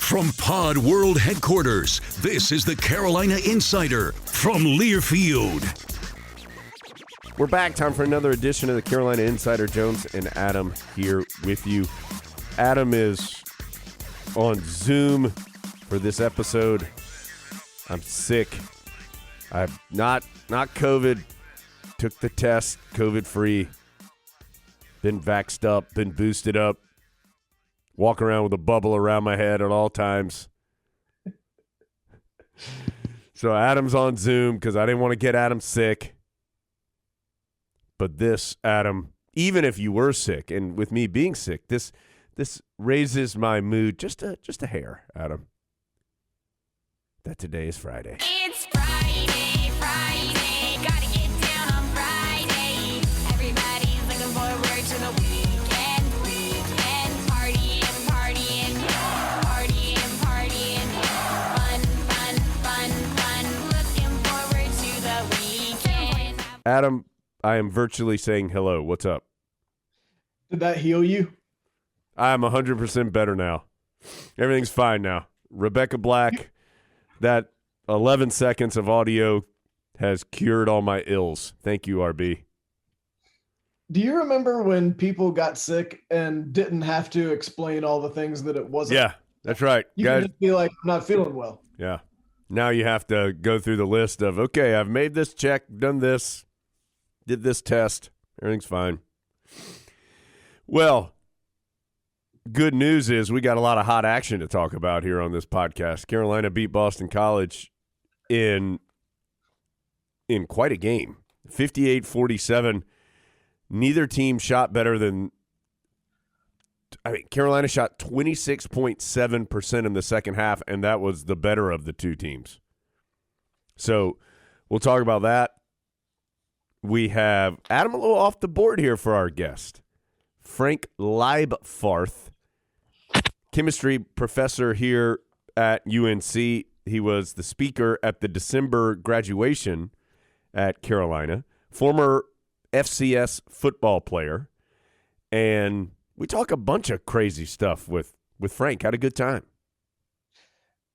From Pod World headquarters, this is the Carolina Insider from Learfield. We're back. Time for another edition of the Carolina Insider. Jones and Adam here with you. Adam is on Zoom for this episode. I'm sick. I've not COVID. Took the test, COVID-free. Been vaxxed up, been boosted up. Walk around with a bubble around my head at all times. So Adam's on Zoom because I didn't want to get Adam sick. But this, Adam, even if you were sick, and with me being sick, this raises my mood just a hair, Adam. That today is Friday. It's Friday, gotta get down on Friday. Everybody's looking forward to the weekend. Partying. Fun. Looking forward to the weekend. Adam, I am virtually saying hello. What's up? Did that heal you? I'm 100% better now. Everything's fine now. Rebecca Black, that 11 seconds of audio has cured all my ills. Thank you, RB. Do you remember when people got sick and didn't have to explain all the things that it wasn't? Yeah, that's right. You Guys, can just be like, I'm not feeling well. yeah. Now you have to go through the list of, okay, I've made this check, done this, did this test. Everything's fine. Well, good news is we got a lot of hot action to talk about here on this podcast. Carolina beat Boston College in quite a game, 58-47. Neither team shot better than Carolina shot 26.7% in the second half, and that was the better of the two teams. So we'll talk about that. We have Adam a little off the board here for our guest, Frank Leibfarth, chemistry professor here at UNC. He was the speaker at the December graduation at Carolina, former FCS football player, and we talk a bunch of crazy stuff with Frank. Had a good time.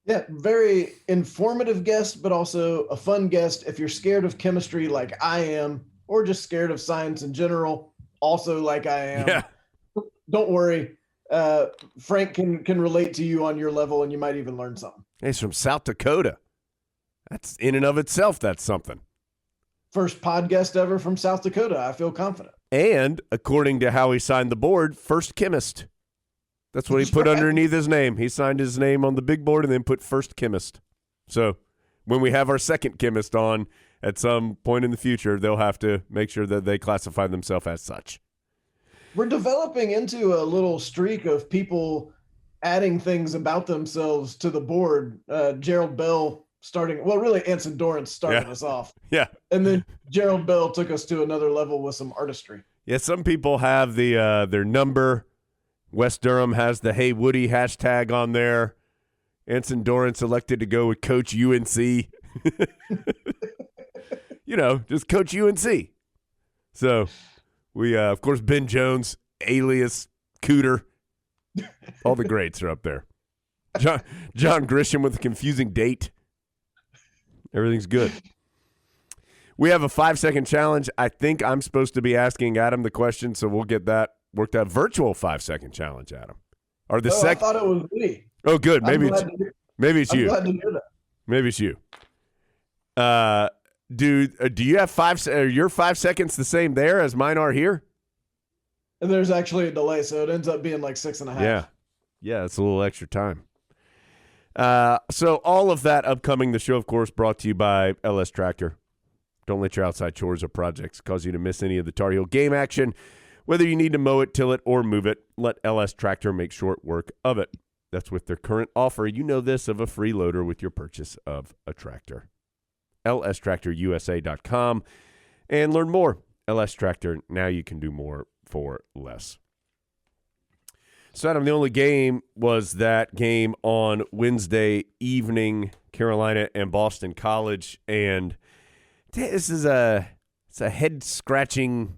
Yeah, very informative guest, but also a fun guest. If you're scared of chemistry like I am, or just scared of science in general, also like I am, Yeah. Don't worry. Frank can relate to you on your level, and you might even learn something. He's from South Dakota. That's in and of itself, that's something. First podcast ever from South Dakota. I feel confident. And according to how he signed the board, first chemist. That's what he put underneath his name. He signed his name on the big board and then put first chemist. So when we have our second chemist on at some point in the future, they'll have to make sure that they classify themselves as such. We're developing into a little streak of people adding things about themselves to the board. Gerald Bell really Anson Dorrance started us off. Yeah. And then Gerald Bell took us to another level with some artistry. Yeah, some people have the their number. West Durham has the Hey Woody hashtag on there. Anson Dorrance elected to go with Coach UNC. Just Coach UNC. So we, of course, Ben Jones, alias Cooter. All the greats are up there. John Grisham with a confusing date. Everything's good. We have a 5-second challenge. I think I'm supposed to be asking Adam the question, so we'll get that worked out. Virtual 5-second challenge, Adam. Or the I thought it was me. Oh, good. Maybe it's I'm you. glad to hear that. Maybe it's you. Do you have are your 5 seconds the same there as mine are here? And there's actually a delay, so it ends up being like 6.5. Yeah, it's a little extra time. So all of that upcoming. The show, of course, brought to you by LS Tractor. Don't let your outside chores or projects cause you to miss any of the Tar Heel game action. Whether you need to mow it, till it, or move it, let LS Tractor make short work of it. That's with their current offer. You know this of a free loader with your purchase of a tractor. lstractorusa.com and learn more. LS Tractor, now you can do more for less. So, Adam, the only game was that game on Wednesday evening, Carolina and Boston College, and this is it's a head-scratching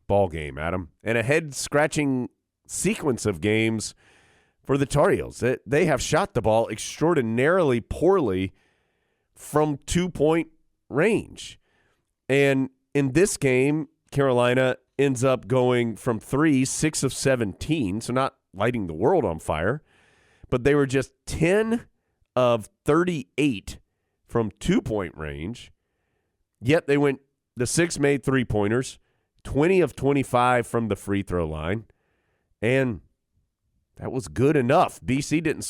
ball game, Adam, and a head-scratching sequence of games for the Tar Heels. They have shot the ball extraordinarily poorly from 2-point range. And in this game, Carolina ends up going from 3, 6 of 17, so not lighting the world on fire, but they were just 10 of 38 from 2-point range, yet they went the 6 made three-pointers, 20 of 25 from the free throw line, and that was good enough. BC didn't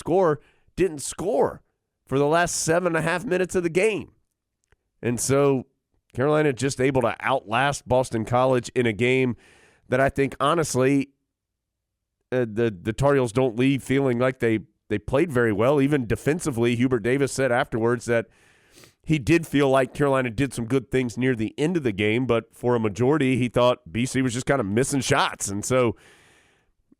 score for the last 7.5 minutes of the game. And so Carolina just able to outlast Boston College in a game that I think, honestly, the Tar Heels don't leave feeling like they played very well. Even defensively, Hubert Davis said afterwards that he did feel like Carolina did some good things near the end of the game, but for a majority, he thought BC was just kind of missing shots. And so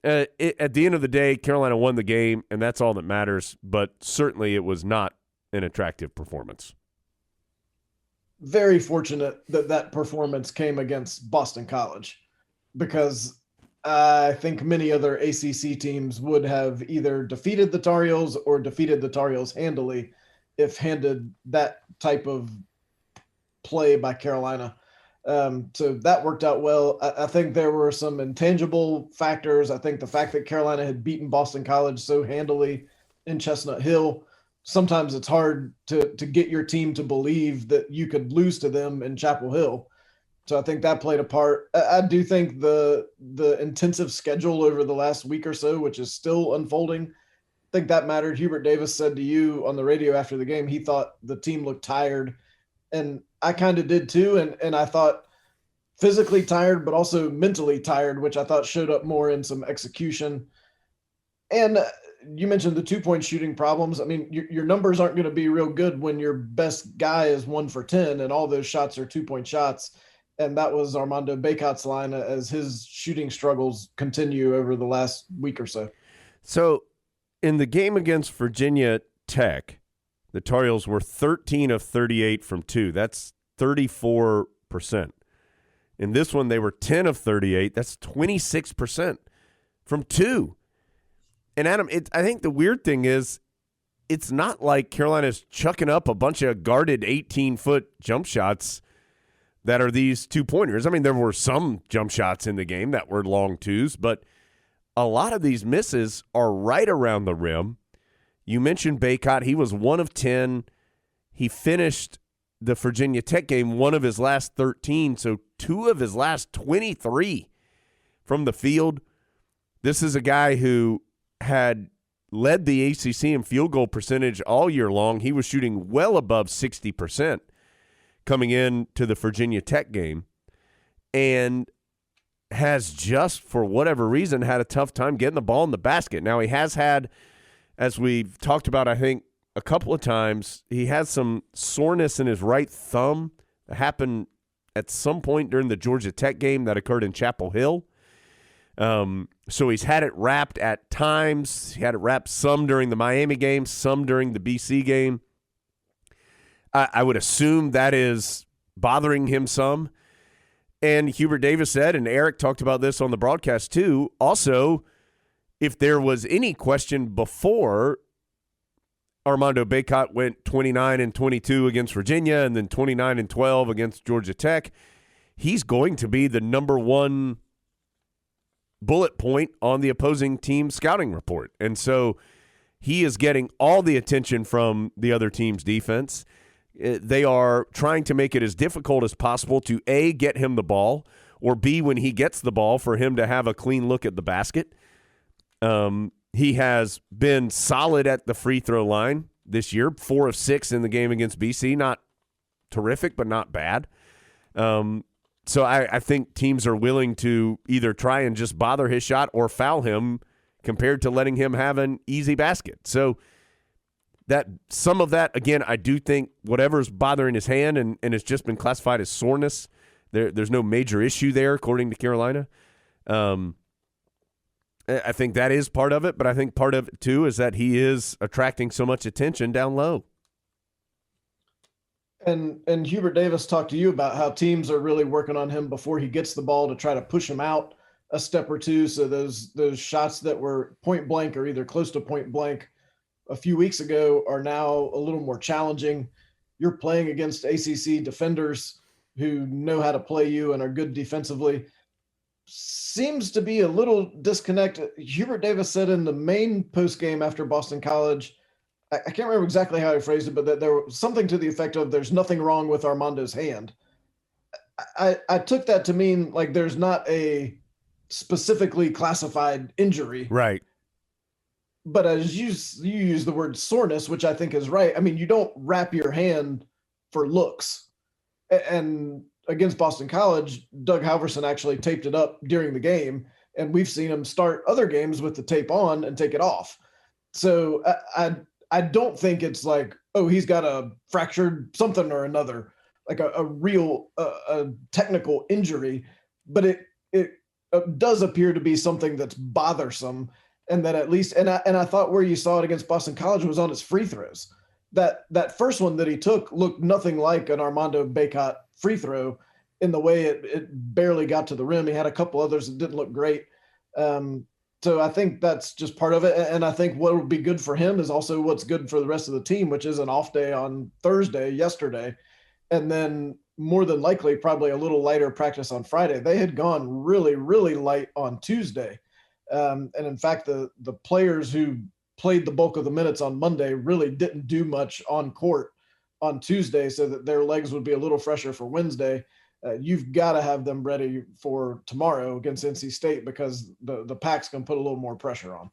at the end of the day, Carolina won the game, and that's all that matters, but certainly it was not an attractive performance. Very fortunate that performance came against Boston College, because I think many other ACC teams would have either defeated the Tar Heels or defeated the Tar Heels handily if handed that type of play by Carolina. So that worked out well. I think there were some intangible factors. I think the fact that Carolina had beaten Boston College so handily in Chestnut Hill, sometimes it's hard to get your team to believe that you could lose to them in Chapel Hill. So I think that played a part. I do think the intensive schedule over the last week or so, which is still unfolding, I think that mattered. Hubert Davis said to you on the radio after the game, he thought the team looked tired. And I kind of did too. And I thought physically tired, but also mentally tired, which I thought showed up more in some execution. And you mentioned the 2-point shooting problems. I mean, your numbers aren't going to be real good when your best guy is 1 for 10 and all those shots are 2-point shots. And that was Armando Bacot's line as his shooting struggles continue over the last week or so. So in the game against Virginia Tech, the Tar Heels were 13 of 38 from 2. That's 34%. In this one, they were 10 of 38. That's 26% from 2. And Adam, I think the weird thing is it's not like Carolina's chucking up a bunch of guarded 18-foot jump shots that are these 2-pointers. I mean, there were some jump shots in the game that were long twos, but a lot of these misses are right around the rim. You mentioned Bacot. He was 1 of 10. He finished the Virginia Tech game 1 of his last 13, so 2 of his last 23 from the field. This is a guy who had led the ACC in field goal percentage all year long. He was shooting well above 60% coming in to the Virginia Tech game, and has just, for whatever reason, had a tough time getting the ball in the basket. Now, he has had, as we've talked about, I think, a couple of times, he has some soreness in his right thumb that happened at some point during the Georgia Tech game that occurred in Chapel Hill. So he's had it wrapped at times. He had it wrapped some during the Miami game, some during the BC game. I would assume that is bothering him some. And Hubert Davis said, and Eric talked about this on the broadcast too, also, if there was any question before Armando Bacot went 29 and 22 against Virginia and then 29 and 12 against Georgia Tech, he's going to be the number 1 bullet point on the opposing team scouting report. And so he is getting all the attention from the other team's defense. They are trying to make it as difficult as possible to, A, get him the ball, or B, when he gets the ball, for him to have a clean look at the basket. He has been solid at the free throw line this year, 4 of 6 in the game against BC. Not terrific, but not bad. So I think teams are willing to either try and just bother his shot or foul him compared to letting him have an easy basket. So that some of that, again, I do think whatever's bothering his hand and it's just been classified as soreness, there's no major issue there, according to Carolina. I think that is part of it, but I think part of it, too, is that he is attracting so much attention down low. And Hubert Davis talked to you about how teams are really working on him before he gets the ball to try to push him out a step or two. So those shots that were point blank or either close to point blank a few weeks ago are now a little more challenging. You're playing against ACC defenders who know how to play you and are good defensively. Seems to be a little disconnect. Hubert Davis said in the main post game after Boston College, I can't remember exactly how he phrased it, but that there was something to the effect of there's nothing wrong with Armando's hand. I took that to mean like there's not a specifically classified injury. Right. But as you use the word soreness, which I think is right. I mean, you don't wrap your hand for looks. And against Boston College, Doug Halverson actually taped it up during the game, and we've seen him start other games with the tape on and take it off. So I don't think it's like, oh, he's got a fractured something or another, like a real a technical injury, but it does appear to be something that's bothersome. And that at least, and I thought where you saw it against Boston College was on his free throws. That first one that he took looked nothing like an Armando Bacot free throw in the way it barely got to the rim. He had a couple others that didn't look great. So I think that's just part of it. And I think what would be good for him is also what's good for the rest of the team, which is an off day on Thursday, yesterday. And then more than likely, probably a little lighter practice on Friday. They had gone really, really light on Tuesday. And in fact, the players who played the bulk of the minutes on Monday really didn't do much on court on Tuesday, so that their legs would be a little fresher for Wednesday. You've got to have them ready for tomorrow against NC State because the Pacs can put a little more pressure on.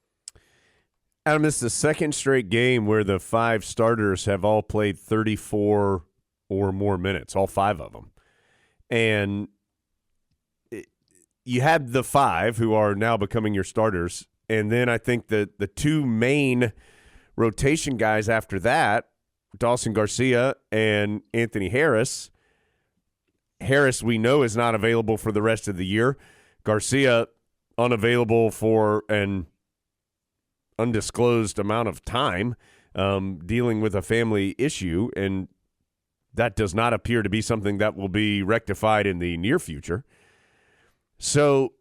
Adam, this is the second straight game where the 5 starters have all played 34 or more minutes, all 5 of them. And you have the 5 who are now becoming your starters, and then I think the 2 main rotation guys after that, Dawson Garcia and Anthony Harris. Harris, we know, is not available for the rest of the year. Garcia, unavailable for an undisclosed amount of time, dealing with a family issue, and that does not appear to be something that will be rectified in the near future. So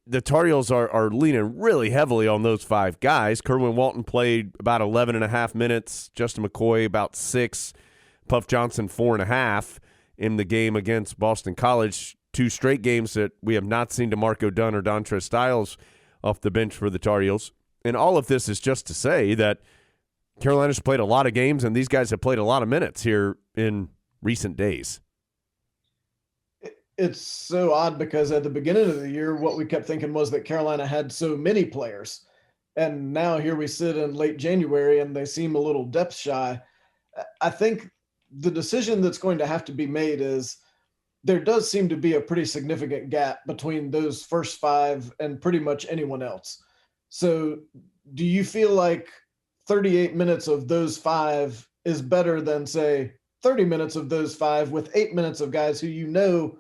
the Tar Heels are leaning really heavily on those 5 guys. Kerwin Walton played about 11 and a half minutes. Justin McCoy about 6. Puff Johnson 4.5 in the game against Boston College. 2 straight games that we have not seen DeMarco Dunn or Dontrez Styles off the bench for the Tar Heels. And all of this is just to say that Carolina's played a lot of games, and these guys have played a lot of minutes here in recent days. It's so odd because at the beginning of the year, what we kept thinking was that Carolina had so many players. And now here we sit in late January and they seem a little depth shy. I think the decision that's going to have to be made is there does seem to be a pretty significant gap between those first 5 and pretty much anyone else. So do you feel like 38 minutes of those 5 is better than, say, 30 minutes of those 5 with 8 minutes of guys who you know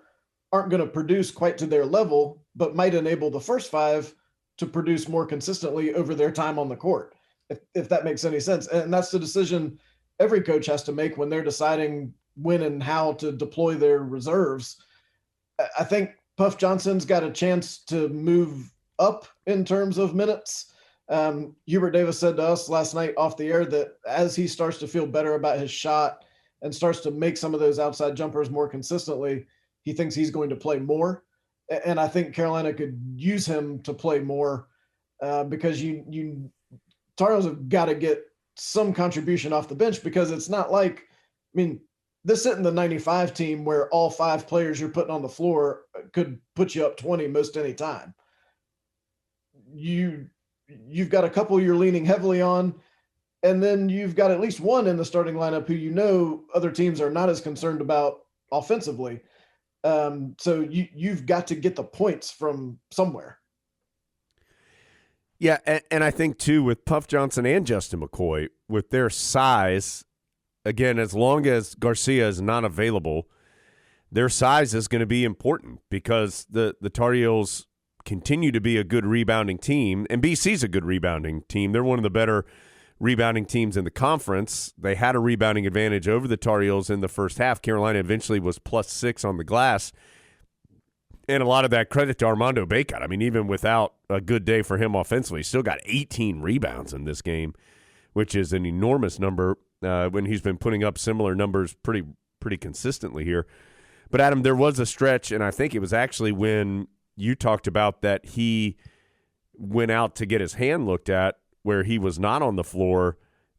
aren't going to produce quite to their level, but might enable the first 5 to produce more consistently over their time on the court, if that makes any sense. And that's the decision every coach has to make when they're deciding when and how to deploy their reserves. I think Puff Johnson's got a chance to move up in terms of minutes. Hubert Davis said to us last night off the air that as he starts to feel better about his shot and starts to make some of those outside jumpers more consistently, he thinks he's going to play more. And I think Carolina could use him to play more because you Tar Heels have got to get some contribution off the bench, because it's not like, I mean, this isn't the 95 team where all 5 players you're putting on the floor could put you up 20 most any time. You've got a couple you're leaning heavily on, and then you've got at least one in the starting lineup who you know other teams are not as concerned about offensively. So you've got to get the points from somewhere. Yeah, and I think, too, with Puff Johnson and Justin McCoy, with their size, again, as long as Garcia is not available, their size is going to be important because the Tar Heels continue to be a good rebounding team, and BC's a good rebounding team. They're one of the better rebounding teams in the conference. They had a rebounding advantage over the Tar Heels in the first half. Carolina eventually was +6 on the glass And a lot of that credit to Armando Bacot. I mean, even without a good day for him offensively, he still got 18 rebounds in this game, which is an enormous number when he's been putting up similar numbers pretty consistently here. But, Adam, there was a stretch, and I think it was actually when you talked about that he went out to get his hand looked at where he was not on the floor,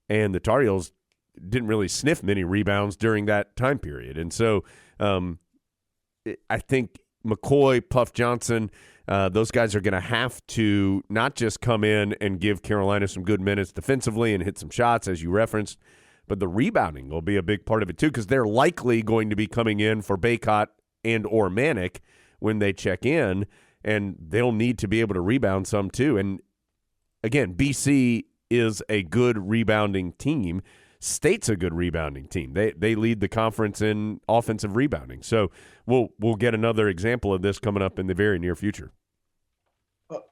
and the Tar Heels didn't really sniff many rebounds during that time period. And so I think McCoy, Puff Johnson, those guys are going to have to not just come in and give Carolina some good minutes defensively and hit some shots, as you referenced, but the rebounding will be a big part of it too, because they're likely going to be coming in for Bacot and or Manick when they check in, and they'll need to be able to rebound some too. And again, BC is a good rebounding team. State's a good rebounding team. They lead the conference in offensive rebounding. So we'll get another example of this coming up in the very near future.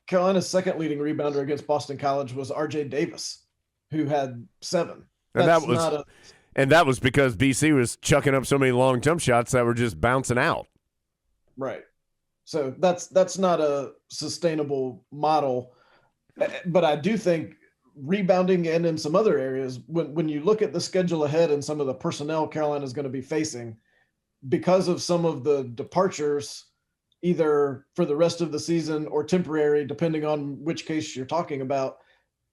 Carolina's second leading rebounder against Boston College was R.J. Davis, who had 7. And that was because BC was chucking up so many long jump shots that were just bouncing out. Right. So that's not a sustainable model. But I do think rebounding and in some other areas, when you look at the schedule ahead and some of the personnel Carolina is going to be facing, because of some of the departures, either for the rest of the season or temporary, depending on which case you're talking about,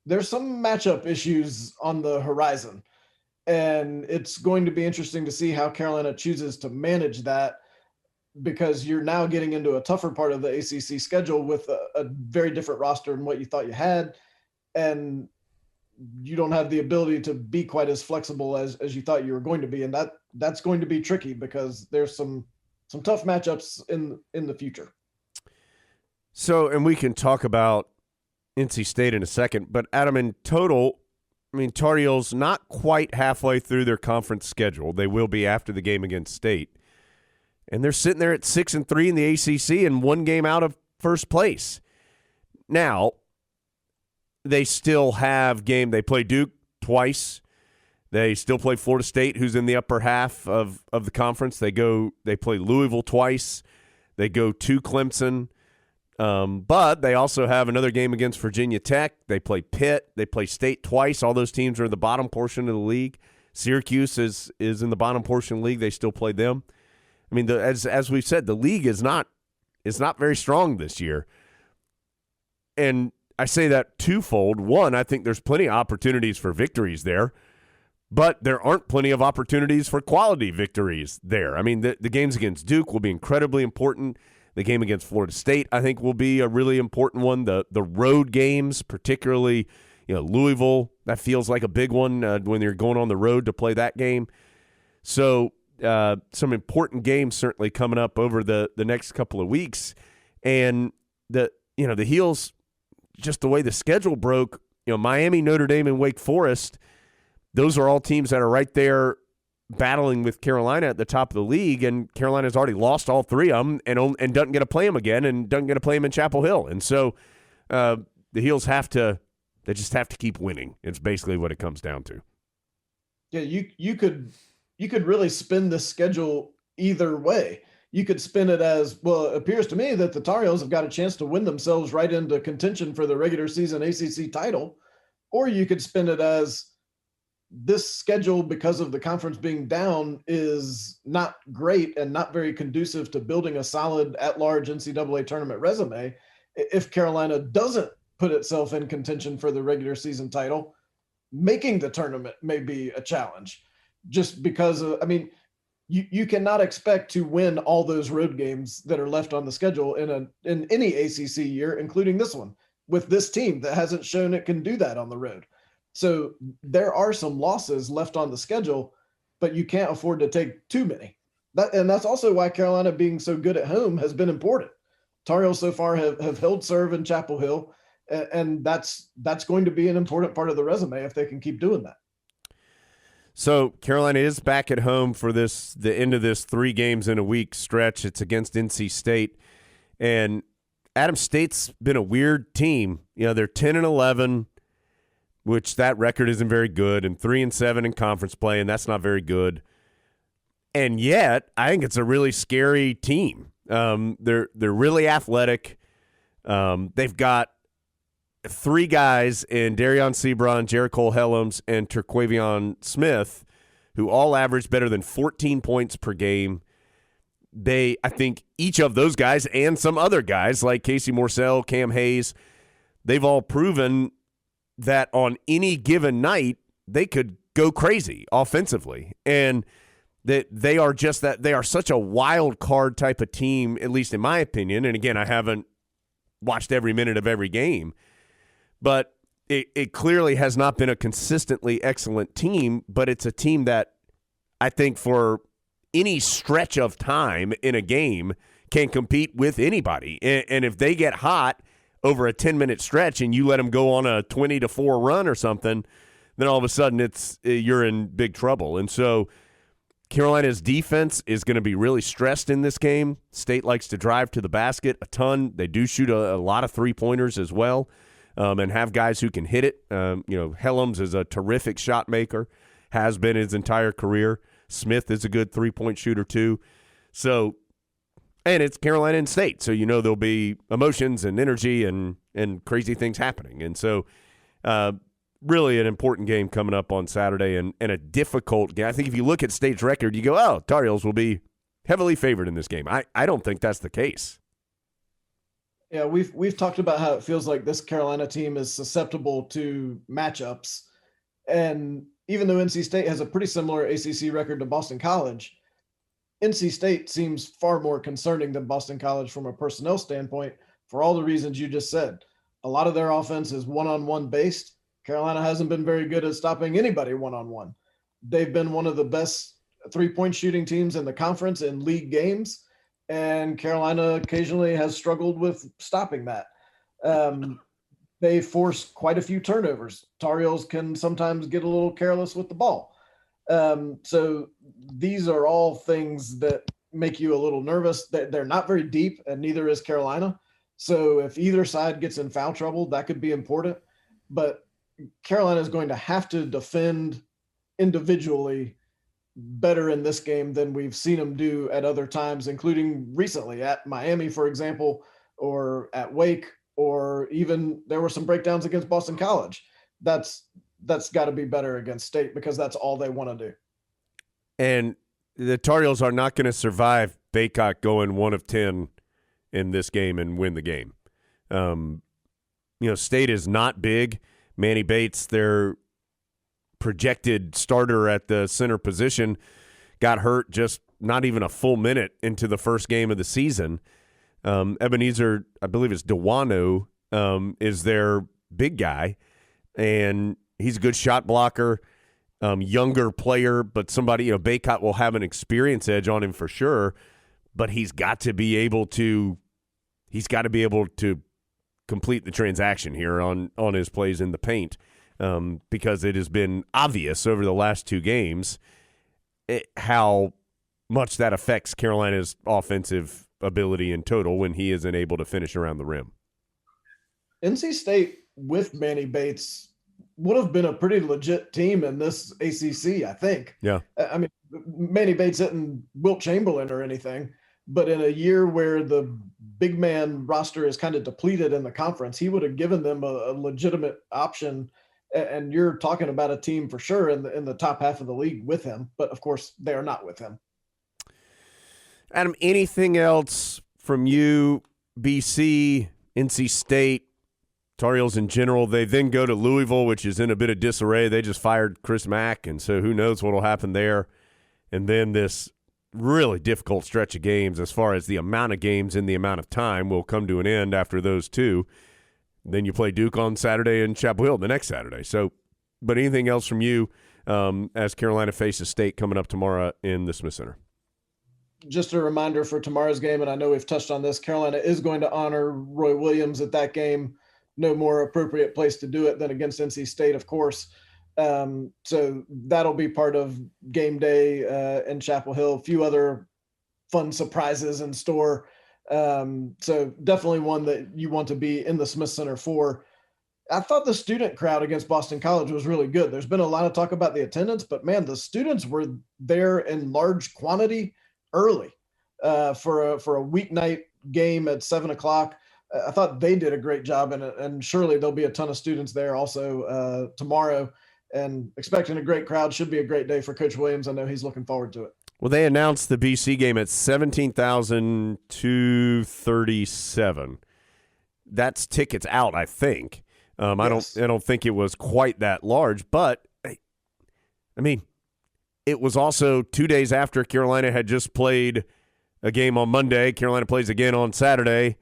there's some matchup issues on the horizon. And it's going to be interesting to see how Carolina chooses to manage that, because you're now getting into a tougher part of the ACC schedule with a very different roster than what you thought you had. And you don't have the ability to be quite as flexible as you thought you were going to be. And that's going to be tricky, because there's some tough matchups in the future. So, and we can talk about NC State in a second, but Adam, in total, I mean, Tar Heels not quite halfway through their conference schedule. They will be after the game against State. And they're sitting there at 6-3 in the ACC and 1 game out of first place. Now, they still have they play Duke twice. They still play Florida State, who's in the upper half of the conference. They play Louisville twice. They go to Clemson. But they also have another game against Virginia Tech. They play Pitt. They play State twice. All those teams are in the bottom portion of the league. Syracuse is in the bottom portion of the league. They still play them. I mean, as we've said, the league is not very strong this year. And I say that twofold. One, I think there's plenty of opportunities for victories there, but there aren't plenty of opportunities for quality victories there. I mean, the games against Duke will be incredibly important. The game against Florida State, I think, will be a really important one. The road games, particularly, Louisville, that feels like a big one when you're going on the road to play that game. So some important games certainly coming up over the next couple of weeks. And the Heels, just the way the schedule broke, Miami, Notre Dame, and Wake Forest, those are all teams that are right there battling with Carolina at the top of the league, and Carolina's already lost all 3 of them and doesn't get to play them again, and doesn't get to play them in Chapel Hill. And so the Heels just have to keep winning. It's basically what it comes down to. Yeah, you could really spin the schedule either way. You could spin it as, well, it appears to me that the Tar Heels have got a chance to win themselves right into contention for the regular season ACC title, or you could spin it as, this schedule, because of the conference being down, is not great and not very conducive to building a solid at-large NCAA tournament resume. If Carolina doesn't put itself in contention for the regular season title, making the tournament may be a challenge, just because you cannot expect to win all those road games that are left on the schedule in any ACC year, including this one, with this team that hasn't shown it can do that on the road. So there are some losses left on the schedule, but you can't afford to take too many. And that's also why Carolina being so good at home has been important. Tar Heels so far have held serve in Chapel Hill, and that's going to be an important part of the resume if they can keep doing that. So Carolina is back at home for the end of this 3 games in a week stretch. It's against NC State, and Adam, State's been a weird team. They're 10-11. Which that record isn't very good, and 3-7 in conference play, and that's not very good. And yet, I think it's a really scary team. They're really athletic. They've got three guys in Darion Sebron, Jericole Helms, and Terquavion Smith, who all average better than 14 points per game. I think each of those guys and some other guys like Casey Morsell, Cam Hayes, they've all proven that on any given night they could go crazy offensively, and that they are such a wild card type of team, at least in my opinion. And again, I haven't watched every minute of every game, but it clearly has not been a consistently excellent team, but it's a team that I think for any stretch of time in a game can compete with anybody. And if they get hot over a 10-minute stretch and you let them go on a 20-4 run or something, then all of a sudden you're in big trouble. And so Carolina's defense is going to be really stressed in this game. State likes to drive to the basket a ton. They do shoot a lot of three-pointers as well, and have guys who can hit it. Helms is a terrific shot maker, has been his entire career. Smith is a good three-point shooter too. So, and it's Carolina and State, so there'll be emotions and energy and crazy things happening. And so really an important game coming up on Saturday and a difficult game. I think if you look at State's record, you go, oh, Tar Heels will be heavily favored in this game. I don't think that's the case. Yeah, we've talked about how it feels like this Carolina team is susceptible to matchups. And even though NC State has a pretty similar ACC record to Boston College, NC State seems far more concerning than Boston College from a personnel standpoint for all the reasons you just said. A lot of their offense is one-on-one based. Carolina hasn't been very good at stopping anybody one-on-one. They've been one of the best three-point shooting teams in the conference in league games, and Carolina occasionally has struggled with stopping that. They force quite a few turnovers. Tar Heels can sometimes get a little careless with the ball. So these are all things that make you a little nervous. They're not very deep, and neither is Carolina. So if either side gets in foul trouble, that could be important. But Carolina is going to have to defend individually better in this game than we've seen them do at other times, including recently at Miami, for example, or at Wake, or even there were some breakdowns against Boston College. That's got to be better against State because that's all they want to do. And the Tar Heels are not going to survive Baycott going 1 of 10 in this game and win the game. State is not big. Manny Bates, their projected starter at the center position, got hurt just not even a full minute into the first game of the season. Ebenezer, I believe it's Dewano, is their big guy, and he's a good shot blocker, younger player, but somebody, Baycott will have an experience edge on him for sure, but he's got to be able to complete the transaction here on his plays in the paint, because it has been obvious over the last two games how much that affects Carolina's offensive ability in total when he isn't able to finish around the rim. NC State with Manny Bates would have been a pretty legit team in this ACC, I think. Yeah. I mean, Manny Bates isn't Wilt Chamberlain or anything, but in a year where the big man roster is kind of depleted in the conference, he would have given them a legitimate option. And you're talking about a team for sure in the top half of the league with him, but of course they are not with him. Adam, anything else from you, BC, NC State, Tar Heels in general? They then go to Louisville, which is in a bit of disarray. They just fired Chris Mack, and so who knows what will happen there. And then this really difficult stretch of games as far as the amount of games and the amount of time will come to an end after those two. Then you play Duke on Saturday and Chapel Hill the next Saturday. So, but anything else from you as Carolina faces State coming up tomorrow in the Smith Center? Just a reminder for tomorrow's game, and I know we've touched on this, Carolina is going to honor Roy Williams at that game. No more appropriate place to do it than against NC State, of course. So that'll be part of game day in Chapel Hill. A few other fun surprises in store. So definitely one that you want to be in the Smith Center for. I thought the student crowd against Boston College was really good. There's been a lot of talk about the attendance, but man, the students were there in large quantity early. for a weeknight game at 7:00. I thought they did a great job, and surely there'll be a ton of students there also tomorrow. And expecting a great crowd. Should be a great day for Coach Williams. I know he's looking forward to it. Well, they announced the BC game at 17,237. That's tickets out, I think. Yes. I don't think it was quite that large, but I mean, it was also 2 days after Carolina had just played a game on Monday. Carolina plays again on Saturday.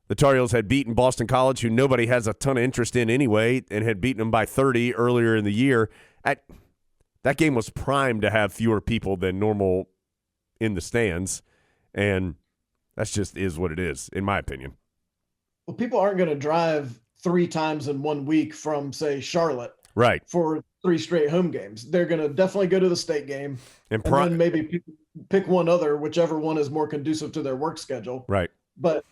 The Tar Heels had beaten Boston College, who nobody has a ton of interest in anyway, and had beaten them by 30 earlier in the year. That game was primed to have fewer people than normal in the stands, and that's just is what it is, in my opinion. Well, people aren't going to drive 3 times in 1 week from, say, Charlotte, right, for 3 straight home games. They're going to definitely go to the state game, and then maybe pick one other, whichever one is more conducive to their work schedule. Right. But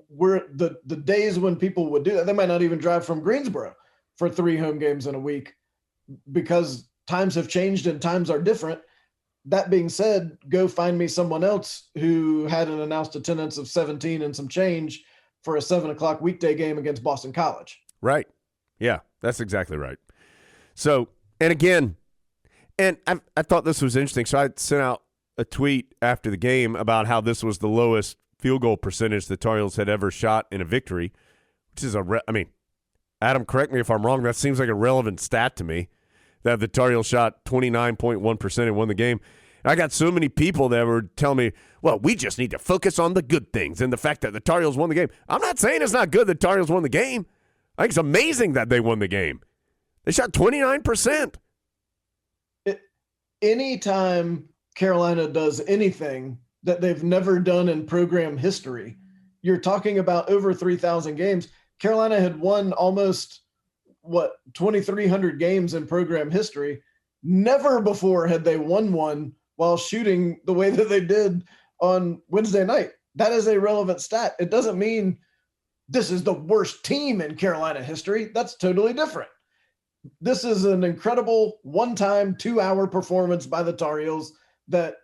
we're the days when people would do that, they might not even drive from Greensboro for 3 home games in a week because times have changed and times are different. That being said, go find me someone else who had an announced attendance of 17 and some change for a 7:00 weekday game against Boston College. Right. Yeah, that's exactly right. So, and again, and I thought this was interesting. So I sent out a tweet after the game about how this was the lowest field goal percentage the Tar Heels had ever shot in a victory, which is Adam, correct me if I'm wrong. That seems like a relevant stat to me, that the Tar Heels shot 29.1% and won the game. And I got so many people that were telling me, well, we just need to focus on the good things and the fact that the Tar Heels won the game. I'm not saying it's not good that Tar Heels won the game. I think it's amazing that they won the game. They shot 29%. Anytime Carolina does anything that they've never done in program history, you're talking about over 3,000 games. Carolina had won almost 2,300 games in program history. Never before had they won one while shooting the way that they did on Wednesday night. That is a relevant stat. It doesn't mean this is the worst team in Carolina history. That's totally different. This is an incredible one-time 2-hour performance by the Tar Heels that,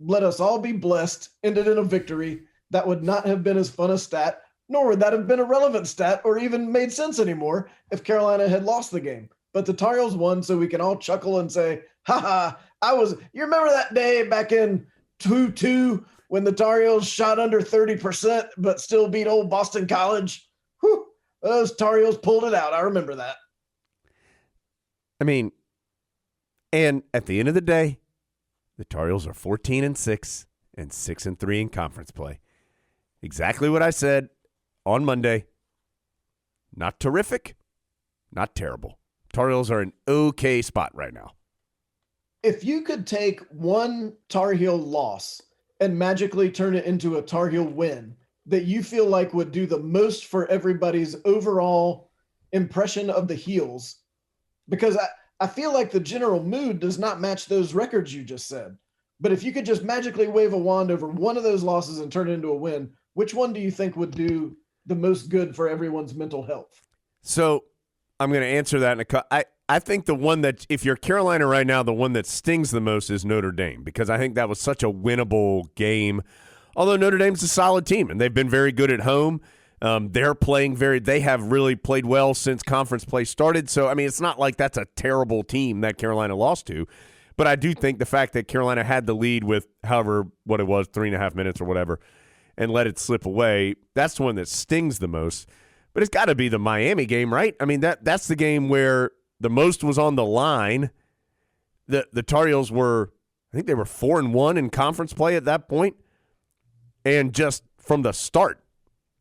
let us all be blessed, ended in a victory. That would not have been as fun a stat, nor would that have been a relevant stat or even made sense anymore if Carolina had lost the game. But the Tar Heels won, so we can all chuckle and say, you remember that day back in 2-2 when the Tar Heels shot under 30% but still beat old Boston College? Whew, those Tar Heels pulled it out. I remember that. I mean, and at the end of the day, the Tar Heels are 14-6 and 6-3 in conference play. Exactly what I said on Monday. Not terrific, not terrible. Tar Heels are in okay spot right now. If you could take one Tar Heel loss and magically turn it into a Tar Heel win that you feel like would do the most for everybody's overall impression of the Heels, because I feel like the general mood does not match those records you just said. But if you could just magically wave a wand over one of those losses and turn it into a win, which one do you think would do the most good for everyone's mental health? So I'm going to answer that in a cut. I think the one that, if you're Carolina right now, the one that stings the most is Notre Dame, because I think that was such a winnable game. Although Notre Dame's a solid team, and they've been very good at home. They have really played well since conference play started. So, I mean, it's not like that's a terrible team that Carolina lost to. But I do think the fact that Carolina had the lead with what it was, 3.5 minutes or whatever, and let it slip away, that's the one that stings the most. But it's got to be the Miami game, right? I mean, that's the game where the most was on the line. The Tar Heels were, I think they were 4-1 in conference play at that point. And just from the start,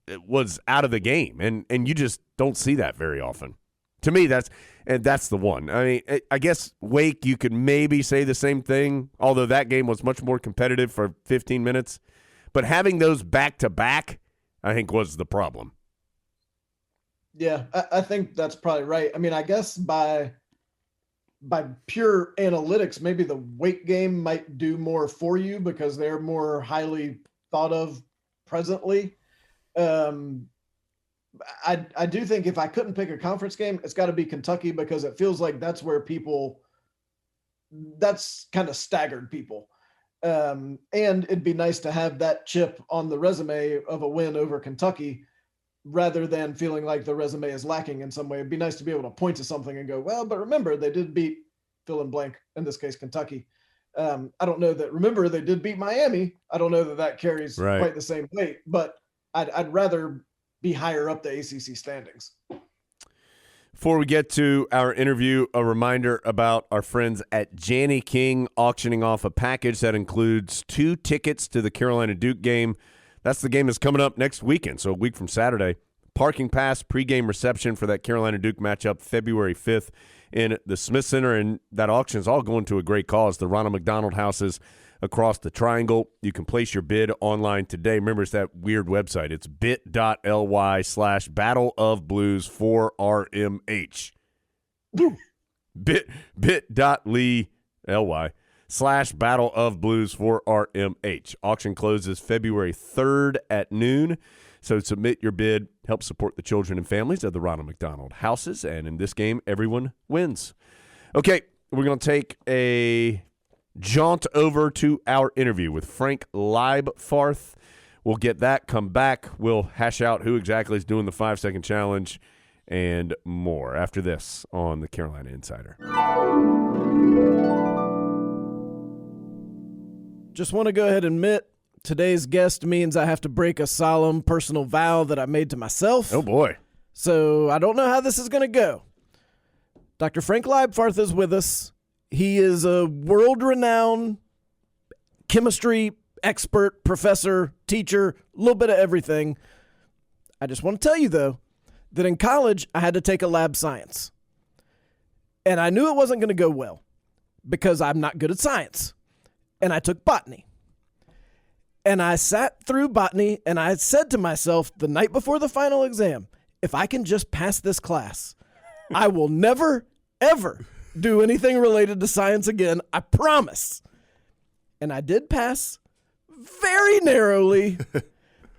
it was out of the game. And you just don't see that very often. To me, that's the one. I mean, I guess Wake, you could maybe say the same thing, although that game was much more competitive for 15 minutes. But having those back-to-back, I think, was the problem. Yeah, I think that's probably right. I mean, I guess by pure analytics, maybe the Wake game might do more for you because they're more highly thought of presently. I do think if I couldn't pick a conference game, it's got to be Kentucky, because it feels like that's where that's kind of staggered people. And it'd be nice to have that chip on the resume of a win over Kentucky rather than feeling like the resume is lacking in some way. It'd be nice to be able to point to something and go, well, but remember, they did beat fill in blank, in this case, Kentucky. I don't know that, remember, they did beat Miami. I don't know that that carries quite the same weight, but I'd rather be higher up the ACC standings. Before we get to our interview, a reminder about our friends at Janney King auctioning off a package that includes 2 tickets to the Carolina Duke game. That's the game that's coming up next weekend, so a week from Saturday. Parking pass, pregame reception for that Carolina Duke matchup February 5th in the Smith Center, and that auction is all going to a great cause. The Ronald McDonald Houses across the triangle. You can place your bid online today. Remember, it's that weird website. It's bit.ly/battleofblues4RMH. bit.ly/battleofblues4RMH. Auction closes February 3rd at noon. So submit your bid. Help support the children and families of the Ronald McDonald Houses. And in this game, everyone wins. Okay, we're going to take a jaunt over to our interview with Frank Leibfarth. We'll get that, come back. We'll hash out who exactly is doing the 5-second challenge and more after this on the Carolina Insider. Just want to go ahead and admit, today's guest means I have to break a solemn personal vow that I made to myself. Oh, boy. So I don't know how this is going to go. Dr. Frank Leibfarth is with us. He is a world-renowned chemistry expert, professor, teacher, a little bit of everything. I just want to tell you, though, that in college I had to take a lab science. And I knew it wasn't going to go well because I'm not good at science. And I took botany. And I sat through botany, and I said to myself the night before the final exam, if I can just pass this class, I will never, ever do anything related to science again. I promise. And I did pass very narrowly,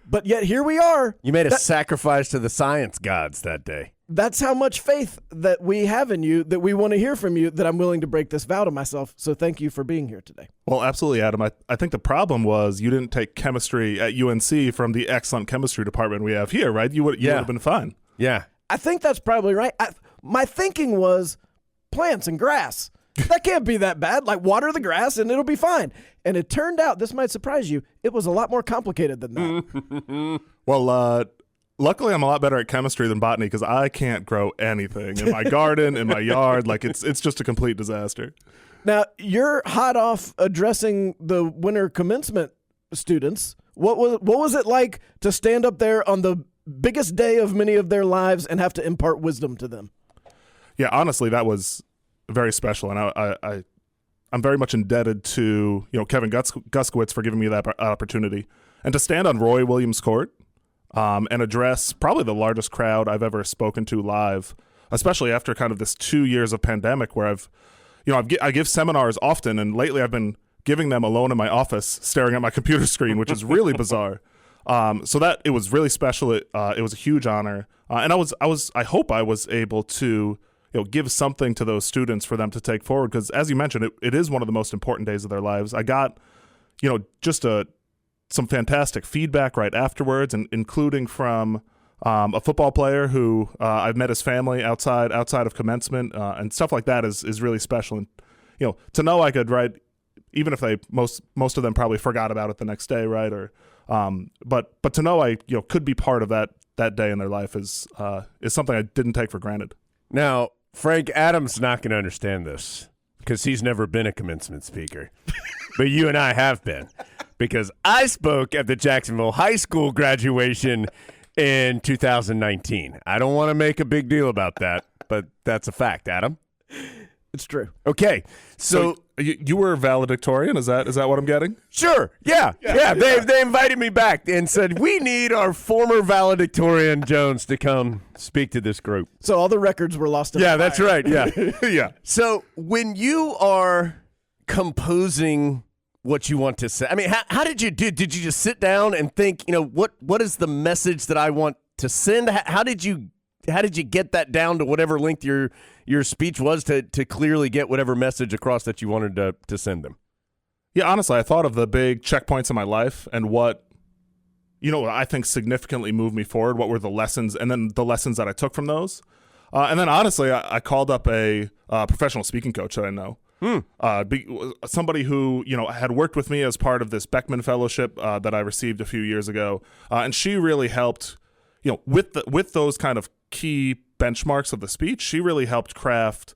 but yet here we are. You made a sacrifice to the science gods that day. That's how much faith that we have in you, that we want to hear from you, that I'm willing to break this vow to myself. So thank you for being here today. Well, absolutely, Adam. I think the problem was you didn't take chemistry at UNC from the excellent chemistry department we have here, right? You would have been fine. Yeah. I think that's probably right. My thinking was plants and grass. That can't be that bad. Like, water the grass and it'll be fine. And it turned out, this might surprise you, it was a lot more complicated than that. Well, luckily, I'm a lot better at chemistry than botany because I can't grow anything in my garden, in my yard. Like, it's just a complete disaster. Now, you're hot off addressing the winter commencement students. What was it like to stand up there on the biggest day of many of their lives and have to impart wisdom to them? Yeah, honestly, that was very special, and I'm very much indebted to Kevin Guskowitz for giving me that opportunity, and to stand on Roy Williams Court and address probably the largest crowd I've ever spoken to live, especially after kind of this 2 years of pandemic where I give seminars often, and lately I've been giving them alone in my office, staring at my computer screen, which is really bizarre. So that it was really special. It was a huge honor, and I hope I was able to give something to those students for them to take forward, because as you mentioned, it is one of the most important days of their lives. I got just some fantastic feedback right afterwards, and including from a football player who I've met his family outside of commencement, and stuff like that is really special. And to know I could write, even if they most of them probably forgot about it the next day, right? Or but to know I could be part of that day in their life is something I didn't take for granted. Now, Frank, Adam's not going to understand this because he's never been a commencement speaker, but you and I have been, because I spoke at the Jacksonville High School graduation in 2019. I don't want to make a big deal about that, but that's a fact, Adam. It's true. Okay, so you were valedictorian. Is that what I'm getting? Sure. Yeah. They invited me back and said, we need our former valedictorian Jones to come speak to this group. So all the records were lost in Yeah, the that's fire. right. Yeah. Yeah. So when you are composing what you want to say, I mean, how did you do? Did you just sit down and think, what is the message that I want to send? How did you get that down to whatever length your speech was to clearly get whatever message across that you wanted to send them? Yeah, honestly, I thought of the big checkpoints in my life and what I think significantly moved me forward. What were the lessons, and then the lessons that I took from those. And then honestly, I called up a professional speaking coach that I know. Somebody who had worked with me as part of this Beckman Fellowship that I received a few years ago, and she really helped. With those kind of key benchmarks of the speech, she really helped craft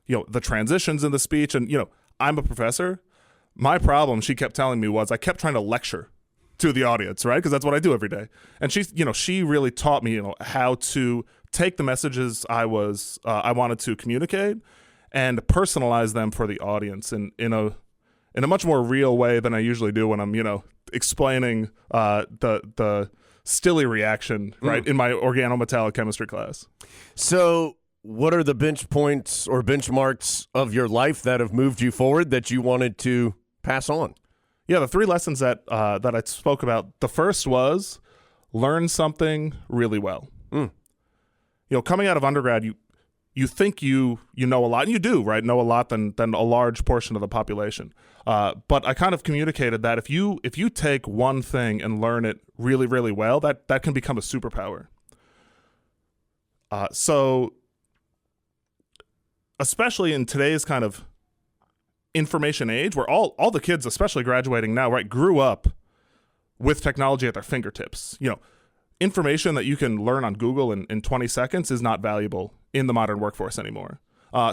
the transitions in the speech. And I'm a professor. My problem, she kept telling me, was I kept trying to lecture to the audience, right? Because that's what I do every day. And she really taught me how to take the messages I wanted to communicate and personalize them for the audience in a much more real way than I usually do when I'm explaining the Stille reaction right in my organometallic chemistry class. So what are the bench points or benchmarks of your life that have moved you forward that you wanted to pass on? Yeah, the 3 lessons that I spoke about. The first was learn something really well. Coming out of undergrad, you think you know a lot, and you do, right? Know a lot than a large portion of the population. But I kind of communicated that if you take one thing and learn it really, really well, that can become a superpower. So especially in today's kind of information age, where all the kids, especially graduating now, right, grew up with technology at their fingertips. Information that you can learn on Google in 20 seconds is not valuable in the modern workforce anymore.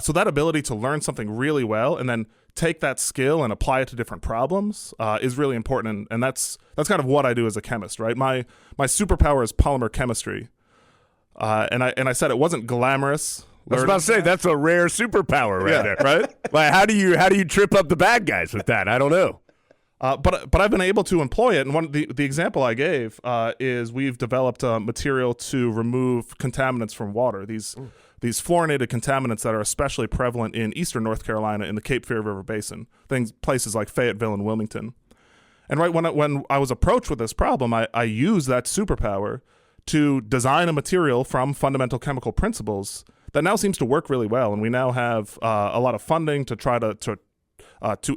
So that ability to learn something really well and then take that skill and apply it to different problems is really important. And that's kind of what I do as a chemist, right? My superpower is polymer chemistry. And I said it wasn't glamorous. I was about to say that's a rare superpower right there, right? Like how do you trip up the bad guys with that? I don't know. But I've been able to employ it, and the example I gave is we've developed a material to remove contaminants from water. These fluorinated contaminants that are especially prevalent in eastern North Carolina in the Cape Fear River Basin, places like Fayetteville and Wilmington. And right when I was approached with this problem, I used that superpower to design a material from fundamental chemical principles that now seems to work really well, and we now have a lot of funding to try to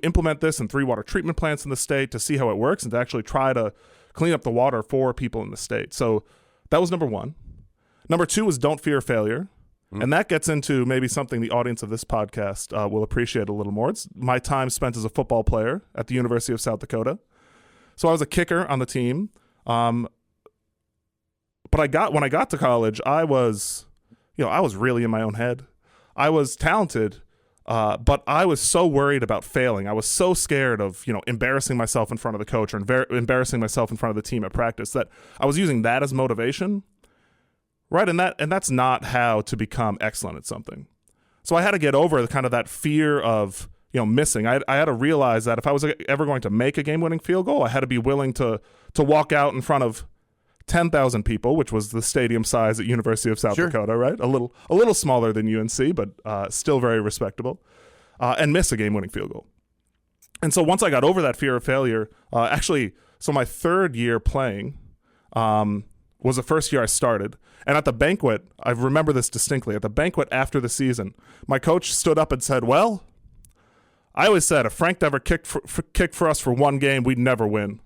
implement this in 3 water treatment plants in the state to see how it works and to actually try to clean up the water for people in the state. So that was number 1. Number 2 was don't fear failure. And that gets into maybe something the audience of this podcast will appreciate a little more. It's my time spent as a football player at the University of South Dakota. So I was a kicker on the team. But when I got to college, I was really in my own head. I was talented, but I was so worried about failing. I was so scared of, embarrassing myself in front of the coach or embarrassing myself in front of the team at practice that I was using that as motivation. Right, and that's not how to become excellent at something. So I had to get over that fear of missing. I had to realize that if I was ever going to make a game-winning field goal, I had to be willing to walk out in front of 10,000 people, which was the stadium size at University of South Dakota, right? A little smaller than UNC, but still very respectable, and miss a game-winning field goal. And so once I got over that fear of failure, so my 3rd year playing was the first year I started. And at the banquet, I remember this distinctly, at the banquet after the season, my coach stood up and said, well, I always said if Frank ever kicked for us for 1 game, we'd never win.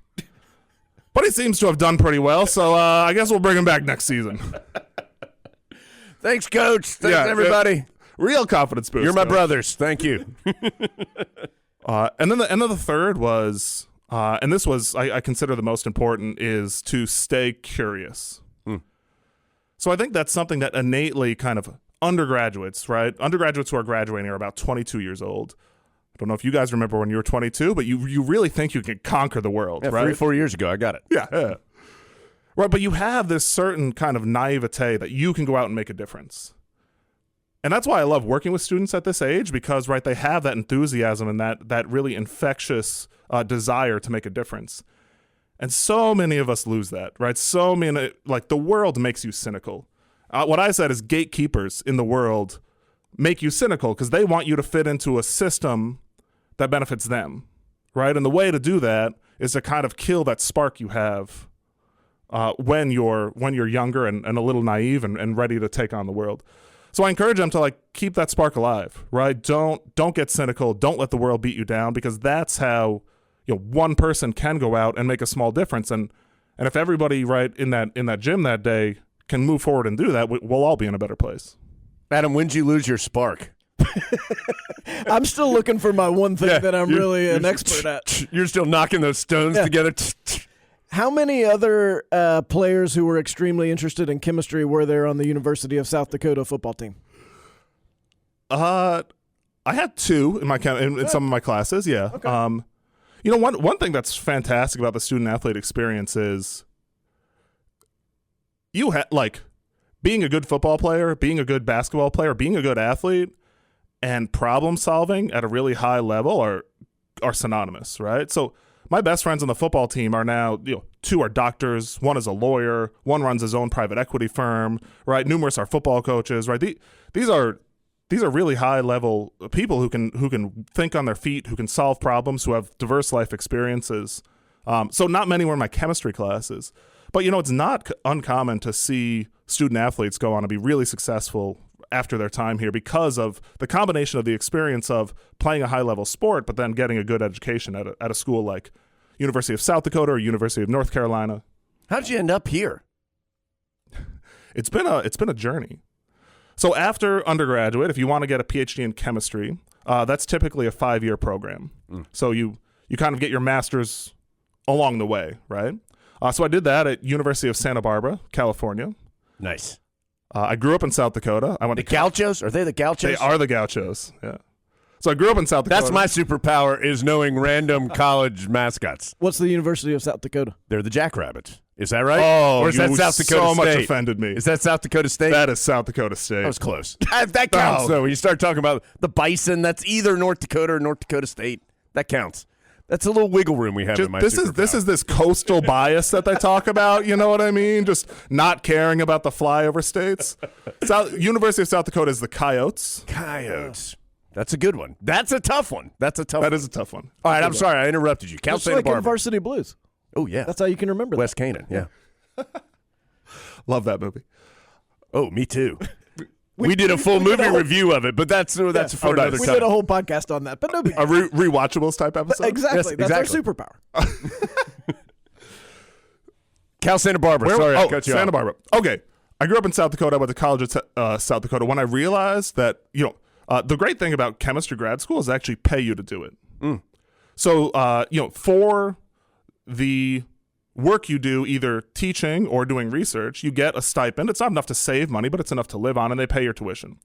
But he seems to have done pretty well, so I guess we'll bring him back next season. Thanks, Coach. Thanks, everybody. Real confidence boost. You're my Coach. brothers. Thank you. And then the third was, and this was I consider the most important, is to stay curious. So I think that's something that innately kind of undergraduates, right? Undergraduates who are graduating are about 22 years old. I don't know if you guys remember when you were 22, but you really think you can conquer the world, right? 3-4 years ago, I got it. Yeah. Right, but you have this certain kind of naivete that you can go out and make a difference. And that's why I love working with students at this age, because, right, they have that enthusiasm and that really infectious desire to make a difference. And so many of us lose that, right? So many, like, the world makes you cynical. What I said is gatekeepers in the world make you cynical because they want you to fit into a system that benefits them, right? And the way to do that is to kind of kill that spark you have when you're younger and a little naive and ready to take on the world. So I encourage them to, like, keep that spark alive, right? Don't get cynical. Don't let the world beat you down, because that's how one person can go out and make a small difference. And if everybody right in that gym that day can move forward and do that, we'll all be in a better place. Adam, when'd you lose your spark? I'm still looking for my one thing that I'm really an expert at. You're still knocking those stones together. How many other players who were extremely interested in chemistry were there on the University of South Dakota football team? I had 2 in some of my classes. Yeah. Okay. One thing that's fantastic about the student athlete experience is you being a good football player, being a good basketball player, being a good athlete, and problem solving at a really high level are synonymous, right? So my best friends on the football team are now, 2 are doctors, 1 is a lawyer, 1 runs his own private equity firm, right? Numerous are football coaches, right? These are really high level people who can think on their feet, who can solve problems, who have diverse life experiences. So not many were in my chemistry classes, but it's not uncommon to see student athletes go on to be really successful after their time here because of the combination of the experience of playing a high-level sport, but then getting a good education at a school like University of South Dakota or University of North Carolina. How did you end up here? It's been a journey. So after undergraduate, if you want to get a PhD in chemistry, that's typically a 5-year program. So you kind of get your master's along the way, right? So I did that at University of Santa Barbara, California. Nice. I grew up in South Dakota. I went The to Gauchos? Are they the Gauchos? They are the Gauchos. Yeah. So I grew up in South Dakota. That's my superpower, is knowing random college mascots. What's the University of South Dakota? They're the Jackrabbits. Is that right? Oh, or is that you South Dakota so State? much offended me. Is that South Dakota State? That is South Dakota State. That was close. That counts, though. When you start talking about the Bison, that's either North Dakota or North Dakota State. That counts. That's a little wiggle room we have in my superpower. This is this coastal bias that they talk about. You know what I mean? Just not caring about the flyover states. University of South Dakota is the Coyotes. Coyotes. That's a good one. That's a tough one. That is a tough one. All right, I'm sorry. I interrupted you. Count It's Santa like in Barbara. Varsity Blues. Oh, yeah. That's how you can remember West Canaan, yeah. Love that movie. Oh, me too. We did a full movie review of it, but that's for another We time. did a whole podcast on that, but no big A rewatchables type episode. Exactly. Yes, That's exactly. our superpower. Cal Santa Barbara. Sorry, I cut you Santa off. Barbara. Okay. I grew up in South Dakota. I went to college at South Dakota. When I realized that, the great thing about chemistry grad school is they actually pay you to do it. So, for the work you do, either teaching or doing research, you get a stipend. It's not enough to save money, but it's enough to live on, and they pay your tuition.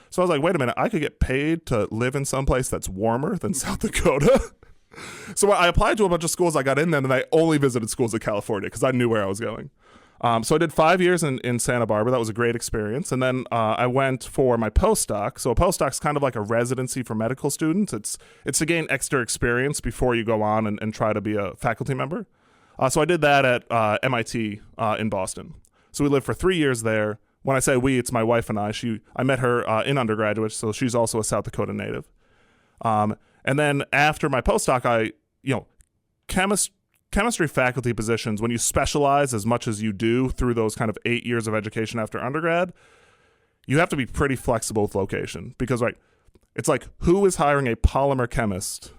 So I was like, wait a minute, I could get paid to live in some place that's warmer than South Dakota? So I applied to a bunch of schools. I got in them, and I only visited schools in California because I knew where I was going. So I did 5 years in Santa Barbara. That was a great experience. And then I went for my postdoc. So a postdoc's kind of like a residency for medical students. It's to gain extra experience before you go on and try to be a faculty member. So I did that at MIT in Boston. So we lived for 3 years there. When I say we, it's my wife and I. I met her in undergraduate, so she's also a South Dakota native. And then after my postdoc, chemistry faculty positions, when you specialize as much as you do through those kind of 8 years of education after undergrad, you have to be pretty flexible with location because, it's like, who is hiring a polymer chemist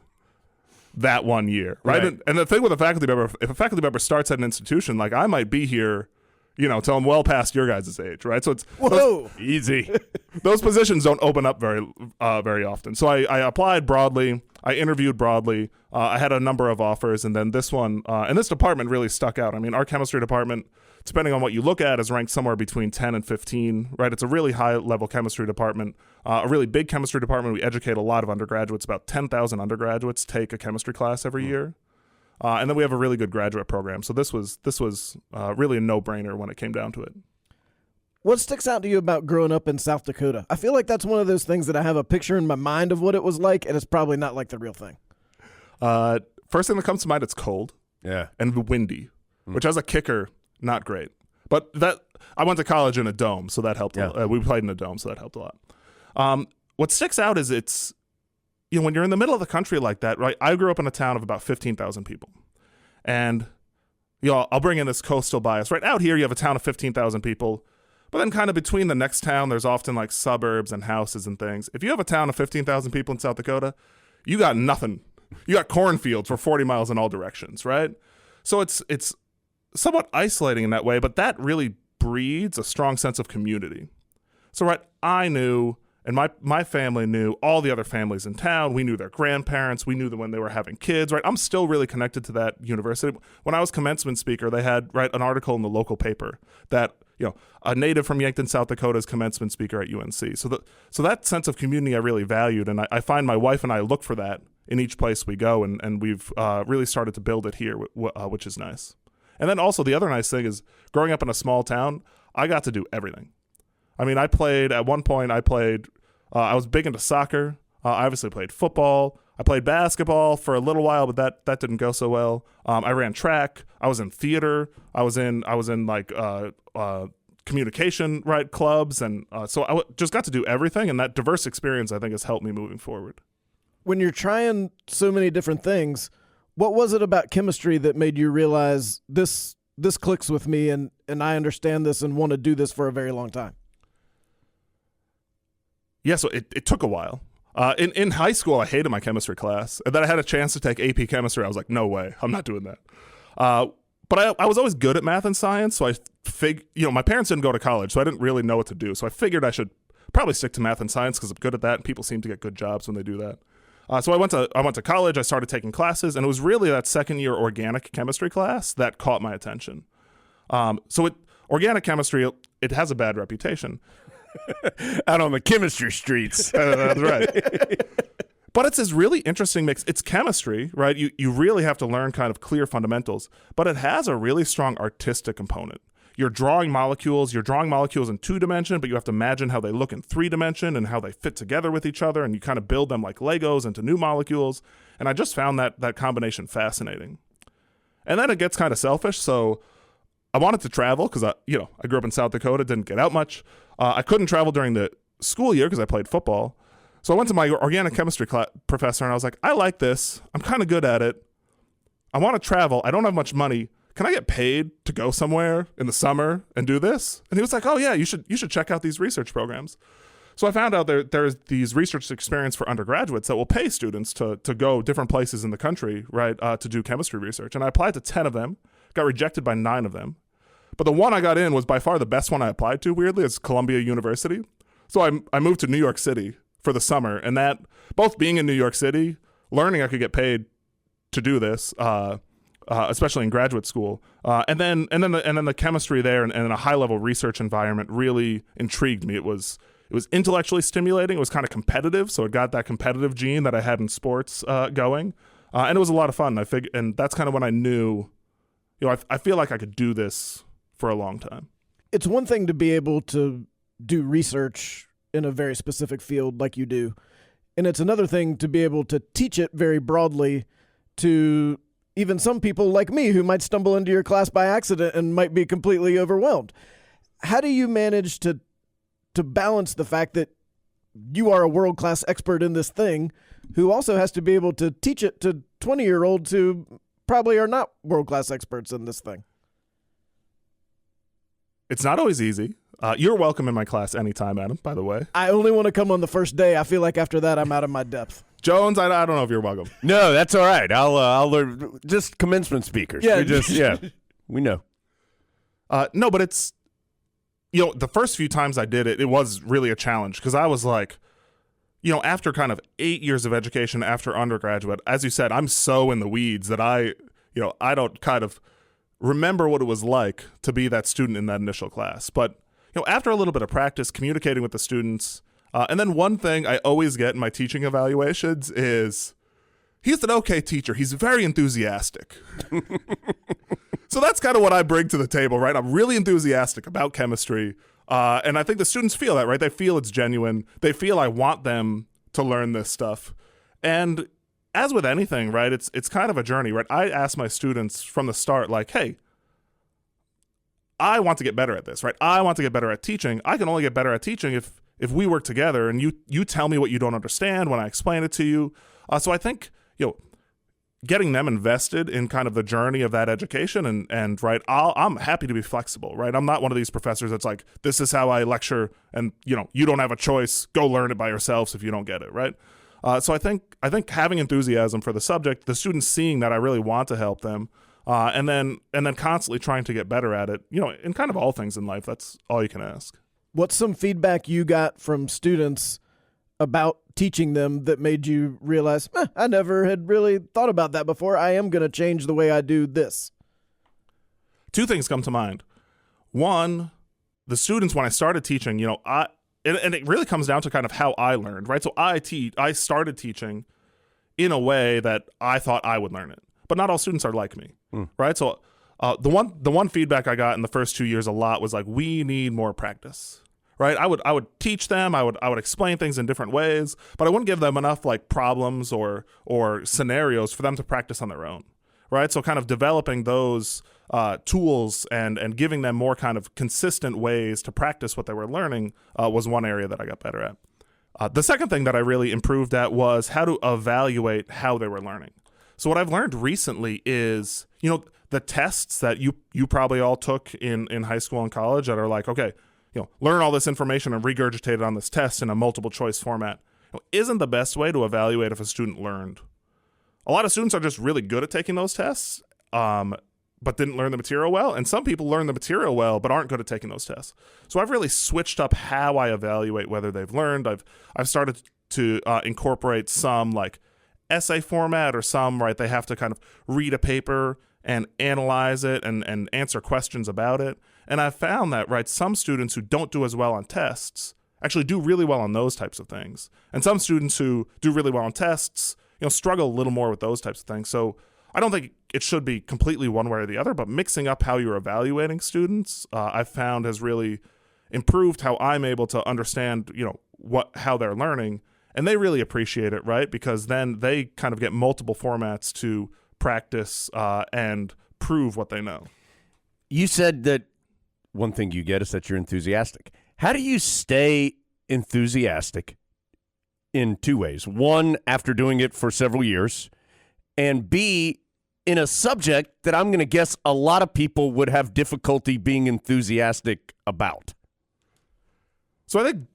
that 1 year, right? And the thing with a faculty member, if a faculty member starts at an institution, I might be here, till I'm well past your guys' age, right? So it's Easy. those positions don't open up very often. So I applied broadly. I interviewed broadly. I had a number of offers, and then this one, and this department really stuck out. I mean, our chemistry department, depending on what you look at, is ranked somewhere between 10 and 15, right? It's a really high-level chemistry department, a really big chemistry department. We educate a lot of undergraduates. About 10,000 undergraduates take a chemistry class every year. And then we have a really good graduate program. So this was really a no-brainer when it came down to it. What sticks out to you about growing up in South Dakota? I feel like that's one of those things that I have a picture in my mind of what it was like, and it's probably not like the real thing. First thing that comes to mind, it's cold. Yeah. And windy, which as a kicker, not great. But I went to college in a dome, so that helped. Yeah. We played in a dome, so that helped a lot. What sticks out is it's, when you're in the middle of the country like that, right? I grew up in a town of about 15,000 people. And, I'll bring in this coastal bias. Right out here, you have a town of 15,000 people. But then kind of between the next town, there's often suburbs and houses and things. If you have a town of 15,000 people in South Dakota, you got nothing you got cornfields for 40 miles in all directions, right? So it's somewhat isolating in that way, but that really breeds a strong sense of community. So, right, I knew, and my family knew all the other families in town. We knew their grandparents. We knew them when they were having kids, right? I'm still really connected to that university. When I was commencement speaker, they had, right, an article in the local paper that, a native from Yankton, South Dakota is commencement speaker at UNC. So that sense of community I really valued, and I find my wife and I look for that in each place we go, and we've really started to build it here, which is nice. And then also the other nice thing is growing up in a small town, I got to do everything. I mean, at one point, I was big into soccer. I obviously played football. I played basketball for a little while, but that didn't go so well. I ran track. I was in theater. I was in like communication, right, clubs. And so I just got to do everything. And that diverse experience, I think, has helped me moving forward. When you're trying so many different things, what was it about chemistry that made you realize this clicks with me and I understand this and want to do this for a very long time? Yeah, so it took a while. In high school, I hated my chemistry class. And then I had a chance to take AP chemistry. I was like, no way, I'm not doing that. But I was always good at math and science, so my parents didn't go to college, so I didn't really know what to do. So I figured I should probably stick to math and science because I'm good at that, and people seem to get good jobs when they do that. So I went to college. I started taking classes, and it was really that second year organic chemistry class that caught my attention. Organic chemistry, it has a bad reputation. Out on the chemistry streets. That's right. But it's this really interesting mix. It's chemistry, right? You really have to learn kind of clear fundamentals, but it has a really strong artistic component. You're drawing molecules in 2 dimension, but you have to imagine how they look in 3 dimension and how they fit together with each other, and you kind of build them like Legos into new molecules. And I just found that combination fascinating. And then it gets kind of selfish, so I wanted to travel because I grew up in South Dakota, didn't get out much. I couldn't travel during the school year because I played football. So I went to my organic chemistry professor and I was like, I like this. I'm kind of good at it. I want to travel. I don't have much money. Can I get paid to go somewhere in the summer and do this? And he was like, oh yeah, you should check out these research programs. So I found out there's these research experience for undergraduates that will pay students to go different places in the country, right, to do chemistry research. And I applied to 10 of them, got rejected by 9 of them. But the one I got in was by far the best one I applied to, weirdly. It's Columbia University. So I moved to New York City for the summer, and that, both being in New York City, learning I could get paid to do this, especially in graduate school, and then the chemistry there and a high level research environment really intrigued me. It was intellectually stimulating. It was kind of competitive, so it got that competitive gene that I had in sports going, and it was a lot of fun. And that's kind of when I knew, I feel like I could do this for a long time. It's one thing to be able to do research in a very specific field like you do, and it's another thing to be able to teach it very broadly to even some people like me who might stumble into your class by accident and might be completely overwhelmed. How do you manage to balance the fact that you are a world-class expert in this thing who also has to be able to teach it to 20-year-olds who probably are not world-class experts in this thing? It's not always easy. You're welcome in my class anytime, Adam, by the way. I only want to come on the first day. I feel like after that, I'm out of my depth. Jones, I don't know if you're welcome. No, that's all right. I'll learn. Just commencement speakers. Yeah. We know. No, but it's, the first few times I did it, it was really a challenge because I was like, after kind of 8 years of education after undergraduate, as you said, I'm so in the weeds that I don't kind of remember what it was like to be that student in that initial class. But, after a little bit of practice, communicating with the students, and then one thing I always get in my teaching evaluations is, he's an okay teacher. He's very enthusiastic. So that's kind of what I bring to the table, right? I'm really enthusiastic about chemistry. And I think the students feel that, right? They feel it's genuine. They feel I want them to learn this stuff. And as with anything, right, it's kind of a journey, right? I ask my students from the start, like, hey, I want to get better at this, right? I want to get better at teaching. I can only get better at teaching if we work together and you tell me what you don't understand when I explain it to you. So I think, getting them invested in kind of the journey of that education and right, I'm happy to be flexible, right? I'm not one of these professors that's like, this is how I lecture and, you don't have a choice. Go learn it by yourselves if you don't get it, right? So I think having enthusiasm for the subject, the students seeing that I really want to help them, and then constantly trying to get better at it, in kind of all things in life, that's all you can ask. What's some feedback you got from students about teaching them that made you realize, I never had really thought about that before. I am going to change the way I do this? Two things come to mind. One, the students, when I started teaching, and it really comes down to kind of how I learned, right? So I started teaching in a way that I thought I would learn it, but not all students are like me, right? So the one feedback I got in the first 2 years a lot was like, we need more practice. Right, I would teach them. I would explain things in different ways, but I wouldn't give them enough like problems or scenarios for them to practice on their own. Right, so kind of developing those tools and giving them more kind of consistent ways to practice what they were learning was one area that I got better at. The second thing that I really improved at was how to evaluate how they were learning. So what I've learned recently is, the tests that you probably all took in high school and college that are like, okay, learn all this information and regurgitate it on this test in a multiple choice format, isn't the best way to evaluate if a student learned. A lot of students are just really good at taking those tests, but didn't learn the material well. And some people learn the material well, but aren't good at taking those tests. So I've really switched up how I evaluate whether they've learned. I've started to incorporate some like essay format or some, right, they have to kind of read a paper and analyze it and answer questions about it. And I've found that, right, some students who don't do as well on tests actually do really well on those types of things. And some students who do really well on tests, struggle a little more with those types of things. So I don't think it should be completely one way or the other, but mixing up how you're evaluating students, I've found has really improved how I'm able to understand, how they're learning. And they really appreciate it, right? Because then they kind of get multiple formats to practice and prove what they know. You said that one thing you get is that you're enthusiastic. How do you stay enthusiastic in two ways? One, after doing it for several years, and B, in a subject that I'm going to guess a lot of people would have difficulty being enthusiastic about. So I think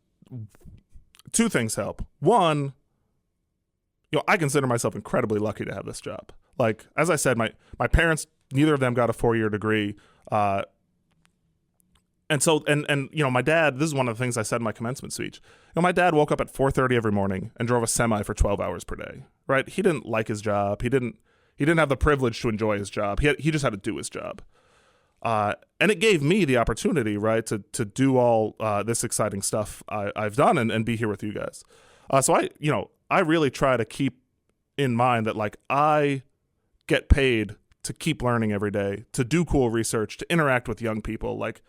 two things help. One, I consider myself incredibly lucky to have this job. Like, as I said, my parents, neither of them got a 4-year degree. And so, my dad, this is one of the things I said in my commencement speech. My dad woke up at 4:30 every morning and drove a semi for 12 hours per day, right? He didn't like his job. He didn't have the privilege to enjoy his job. He just had to do his job. And it gave me the opportunity, right, to do all this exciting stuff I've done and be here with you guys. So I really try to keep in mind that, like, I get paid to keep learning every day, to do cool research, to interact with young people. Like,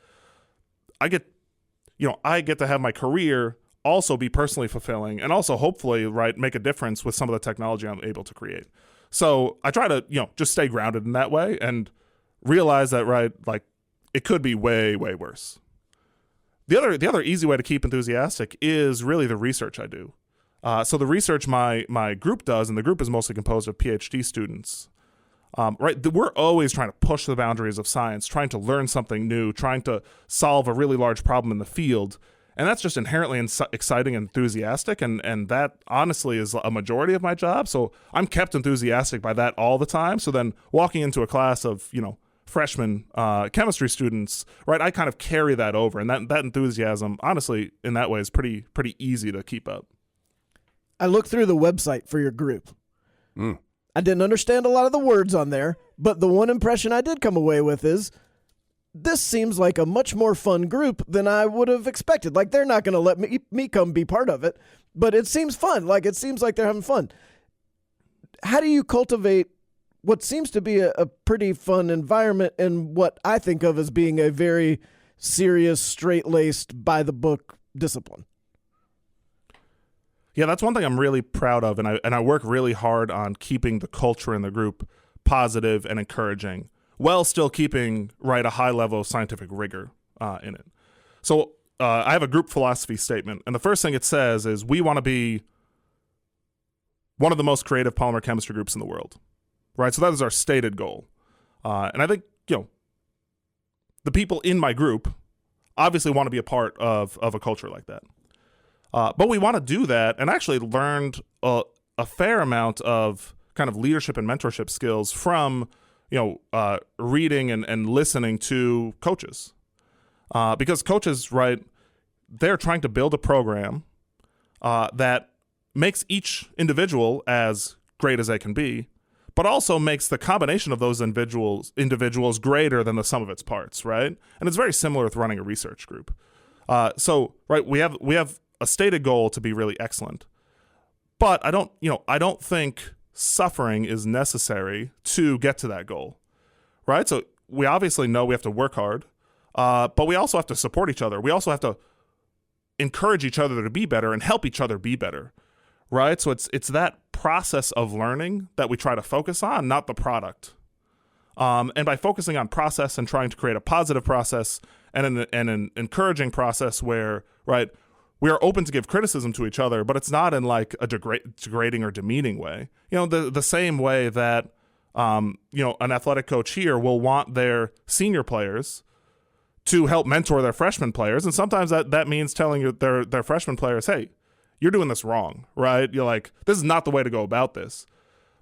I get to have my career also be personally fulfilling and also hopefully, right, make a difference with some of the technology I'm able to create. So I try to, just stay grounded in that way and realize that, right, like, it could be way, way worse. The other easy way to keep enthusiastic is really the research I do. So the research my group does, and the group is mostly composed of PhD students, right? We're always trying to push the boundaries of science, trying to learn something new, trying to solve a really large problem in the field. And that's just inherently exciting and enthusiastic. And that honestly is a majority of my job. So I'm kept enthusiastic by that all the time. So then walking into a class of, freshman chemistry students, right, I kind of carry that over. And that enthusiasm, honestly, in that way is pretty easy to keep up. I looked through the website for your group. I didn't understand a lot of the words on there, but the one impression I did come away with is this seems like a much more fun group than I would have expected. Like, they're not going to let me come be part of it, but it seems fun. Like, it seems like they're having fun. How do you cultivate what seems to be a pretty fun environment in what I think of as being a very serious, straight-laced, by-the-book discipline? Yeah, that's one thing I'm really proud of, and I work really hard on keeping the culture in the group positive and encouraging, while still keeping, right, a high level of scientific rigor in it. So I have a group philosophy statement, and the first thing it says is we want to be one of the most creative polymer chemistry groups in the world, right? So that is our stated goal. And I think, the people in my group obviously want to be a part of a culture like that. But we want to do that, and actually learned a fair amount of kind of leadership and mentorship skills from reading and listening to coaches, because coaches, right, they're trying to build a program that makes each individual as great as they can be, but also makes the combination of those individuals greater than the sum of its parts, right? And it's very similar with running a research group. So right, we have a stated goal to be really excellent, but I don't think suffering is necessary to get to that goal, right? So we obviously know we have to work hard, but we also have to support each other. We also have to encourage each other to be better and help each other be better, right? So it's that process of learning that we try to focus on, not the product. And by focusing on process and trying to create a positive process and an encouraging process where, right, we are open to give criticism to each other, but it's not in like a degrading or demeaning way. The same way that an athletic coach here will want their senior players to help mentor their freshman players, and sometimes that means telling their freshman players, hey, you're doing this wrong, right? You're like, this is not the way to go about this.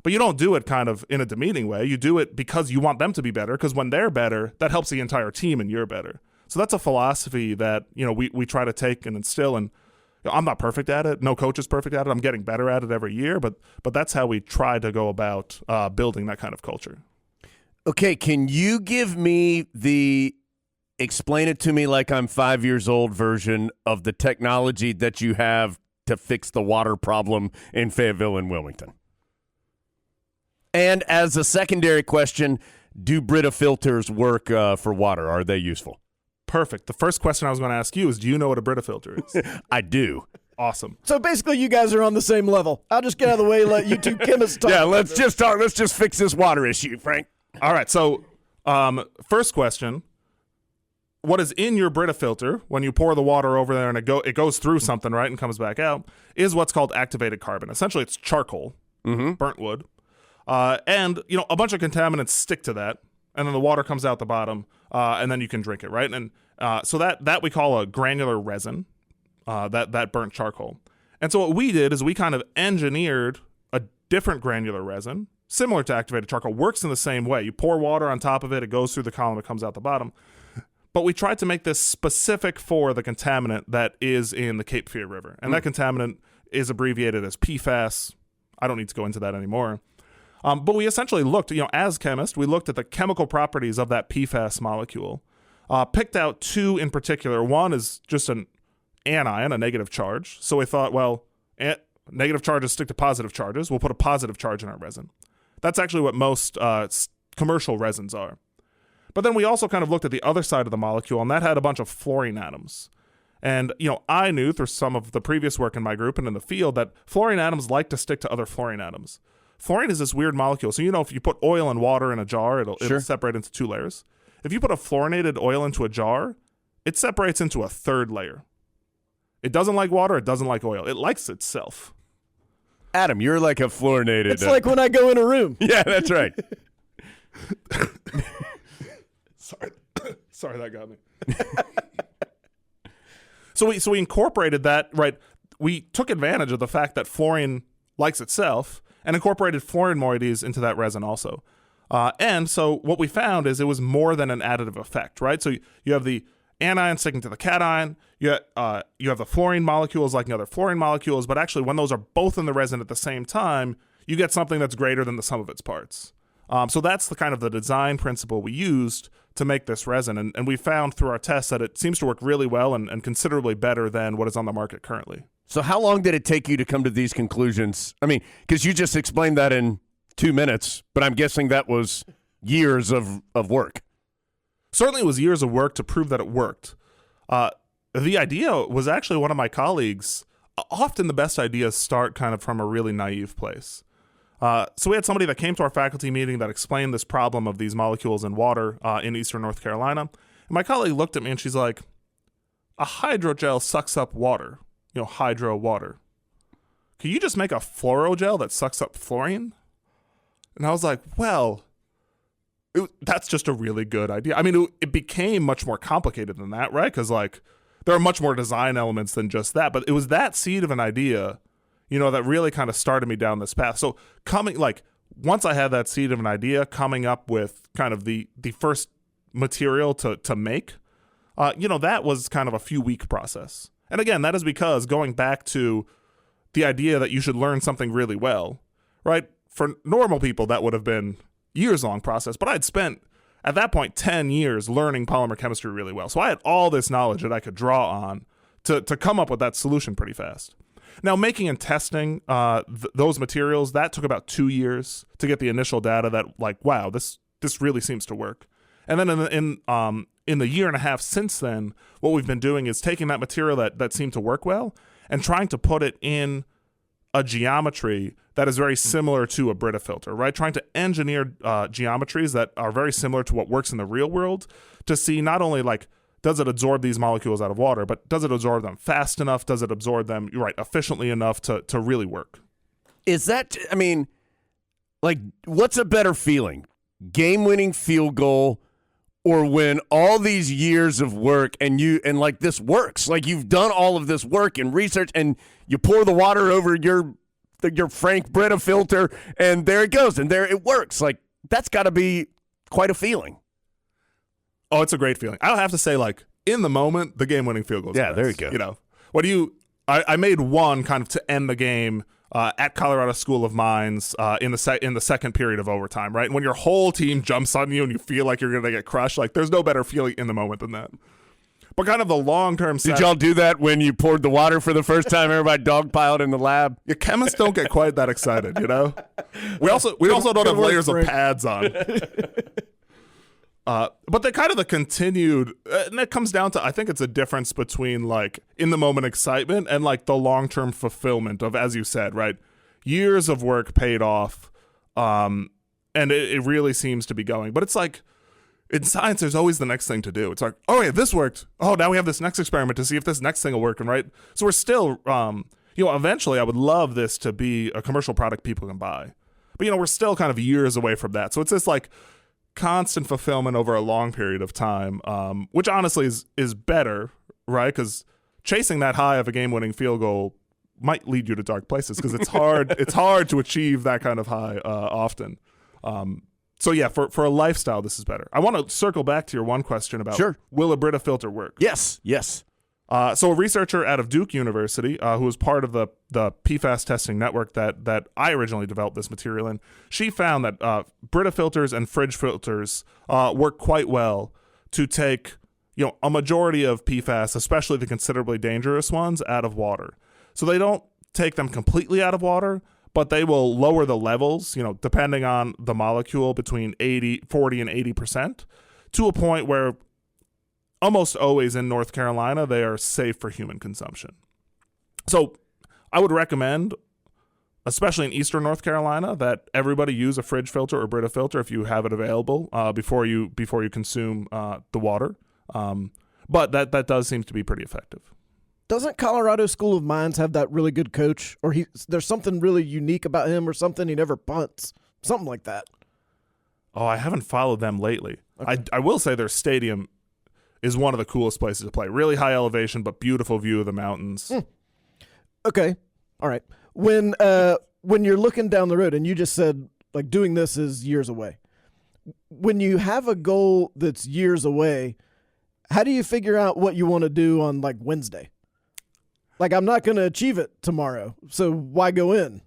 But you don't do it kind of in a demeaning way. You do it because you want them to be better, because when they're better, that helps the entire team and you're better. So that's a philosophy that we try to take and instill. And I'm not perfect at it. No coach is perfect at it. I'm getting better at it every year. But that's how we try to go about building that kind of culture. Okay, can you give me the explain it to me like I'm 5 years old version of the technology that you have to fix the water problem in Fayetteville and Wilmington? And as a secondary question, do Brita filters work for water? Are they useful? Perfect. The first question I was going to ask you is, do you know what a Brita filter is? I do. Awesome. So basically, you guys are on the same level. I'll just get out of the way and let you two chemists talk. Yeah, let's just fix this water issue, Frank. All right. So first question, what is in your Brita filter when you pour the water over there and it goes through something, right, and comes back out, is what's called activated carbon. Essentially, it's charcoal, burnt wood. And a bunch of contaminants stick to that, and then the water comes out the bottom, and then you can drink it, right? And so that we call a granular resin, that burnt charcoal. And so what we did is we kind of engineered a different granular resin, similar to activated charcoal, works in the same way. You pour water on top of it, it goes through the column, it comes out the bottom. But we tried to make this specific for the contaminant that is in the Cape Fear River. And that contaminant is abbreviated as PFAS. I don't need to go into that anymore. But we essentially looked, as chemists, we looked at the chemical properties of that PFAS molecule, picked out two in particular. One is just an anion, a negative charge. So we thought, well, negative charges stick to positive charges. We'll put a positive charge in our resin. That's actually what most commercial resins are. But then we also kind of looked at the other side of the molecule, and that had a bunch of fluorine atoms. And, I knew through some of the previous work in my group and in the field that fluorine atoms like to stick to other fluorine atoms. Fluorine is this weird molecule. So, if you put oil and water in a jar, it'll separate into two layers. If you put a fluorinated oil into a jar, it separates into a third layer. It doesn't like water. It doesn't like oil. It likes itself. Adam, you're like a fluorinated. It's like when I go in a room. Yeah, that's right. Sorry, that got me. So we incorporated that, right? We took advantage of the fact that fluorine likes itself and incorporated fluorine moieties into that resin also. And so what we found is it was more than an additive effect, right? So you have the anion sticking to the cation, you have the fluorine molecules liking other fluorine molecules, but actually when those are both in the resin at the same time, you get something that's greater than the sum of its parts. So that's the kind of the design principle we used to make this resin. And we found through our tests that it seems to work really well and considerably better than what is on the market currently. So how long did it take you to come to these conclusions? I mean, because you just explained that in 2 minutes, but I'm guessing that was years of work. Certainly it was years of work to prove that it worked. The idea was actually one of my colleagues. Often the best ideas start kind of from a really naive place. So we had somebody that came to our faculty meeting that explained this problem of these molecules in water in eastern North Carolina. And my colleague looked at me and she's like, a hydrogel sucks up water, hydro water. Can you just make a fluorogel that sucks up fluorine? And I was like, well, that's just a really good idea. I mean, it became much more complicated than that, right? Because there are much more design elements than just that. But it was that seed of an idea, that really kind of started me down this path. So once I had that seed of an idea, coming up with kind of the first material to make, that was kind of a few week process. And again, that is because going back to the idea that you should learn something really well, right? For normal people, that would have been years-long process. But I'd spent, at that point, 10 years learning polymer chemistry really well. So I had all this knowledge that I could draw on to come up with that solution pretty fast. Now, making and testing those materials, that took about 2 years to get the initial data that, wow, this really seems to work. And then in the year and a half since then, what we've been doing is taking that material that seemed to work well and trying to put it in a geometry that is very similar to a Brita filter, right? Trying to engineer geometries that are very similar to what works in the real world to see not only does it absorb these molecules out of water, but does it absorb them fast enough? Does it absorb them, efficiently enough to really work? Is that, what's a better feeling? Game-winning field goal, or when all these years of work and this works, you've done all of this work and research and you pour the water over your Frank Brita filter and there it goes and there it works. That's got to be quite a feeling. Oh, it's a great feeling. I'll have to say, in the moment, the game-winning field goal. Yeah, there you go. I made one kind of to end the game at Colorado School of Mines in the second period of overtime, right? And when your whole team jumps on you and you feel like you're going to get crushed, there's no better feeling in the moment than that. But kind of the long-term Did y'all do that when you poured the water for the first time? Everybody dogpiled in the lab? Your chemists don't get quite that excited, We also don't have layers of pads on. But they kind of the continued, and it comes down to, I think it's a difference between in the moment excitement and the long-term fulfillment of, as you said, right? Years of work paid off, and it really seems to be going. But it's in science, there's always the next thing to do. It's oh yeah, this worked. Oh, now we have this next experiment to see if this next thing will work, and right? So we're still, eventually I would love this to be a commercial product people can buy. But, we're still kind of years away from that. So it's this constant fulfillment over a long period of time, which honestly is better, right? Because chasing that high of a game-winning field goal might lead you to dark places because it's hard to achieve that kind of high often. So yeah, for a lifestyle, this is better. I want to circle back to your one question about will a Brita filter work? Yes. So a researcher out of Duke University, who was part of the PFAS testing network that I originally developed this material in, she found that Brita filters and fridge filters work quite well to take a majority of PFAS, especially the considerably dangerous ones, out of water. So they don't take them completely out of water, but they will lower the levels, depending on the molecule, between 40 and 80%, to a point where almost always in North Carolina, they are safe for human consumption. So I would recommend, especially in eastern North Carolina, that everybody use a fridge filter or Brita filter if you have it available before you consume the water. But that does seem to be pretty effective. Doesn't Colorado School of Mines have that really good coach? Or there's something really unique about him or something? He never punts. Something like that. Oh, I haven't followed them lately. Okay. I will say their stadium is one of the coolest places to play. Really high elevation, but beautiful view of the mountains. Okay. All right. When you're looking down the road, and you just said, doing this is years away. When you have a goal that's years away, how do you figure out what you want to do on, Wednesday? I'm not going to achieve it tomorrow, so why go in?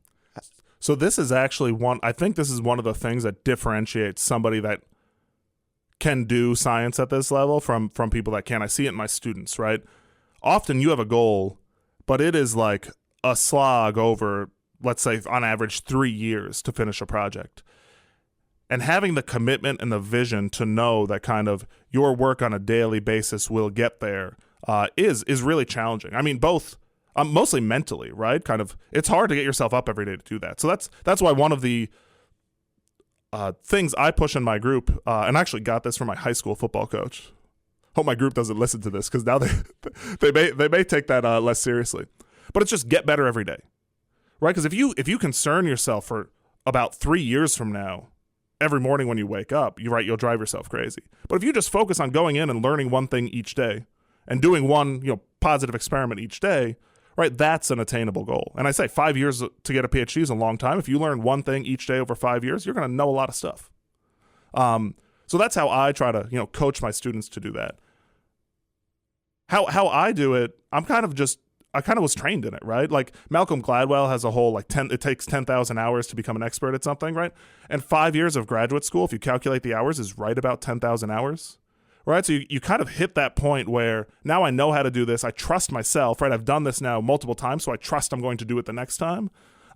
So this is actually I think this is one of the things that differentiates somebody that can do science at this level from people that can't. I see it in my students, right? Often you have a goal, but it is a slog over, let's say, on average, 3 years to finish a project. And having the commitment and the vision to know that kind of your work on a daily basis will get there is really challenging. I mean, both mostly mentally, right? Kind of, it's hard to get yourself up every day to do that. So that's why one of the things I push in my group, and I actually got this from my high school football coach. Hope my group doesn't listen to this because now they may take that less seriously. But it's just get better every day, right? Because if you concern yourself for about 3 years from now, every morning when you wake up, you'll drive yourself crazy. But if you just focus on going in and learning one thing each day and doing one, positive experiment each day, right? That's an attainable goal. And I say 5 years to get a PhD is a long time. If you learn one thing each day over 5 years, you're going to know a lot of stuff. So that's how I try to, coach my students to do that. How I do it, I kind of was trained in it, right? Like Malcolm Gladwell has a whole it takes 10,000 hours to become an expert at something, right? And 5 years of graduate school, if you calculate the hours, is right about 10,000 hours, right? So you kind of hit that point where now I know how to do this. I trust myself, right? I've done this now multiple times, so I trust I'm going to do it the next time.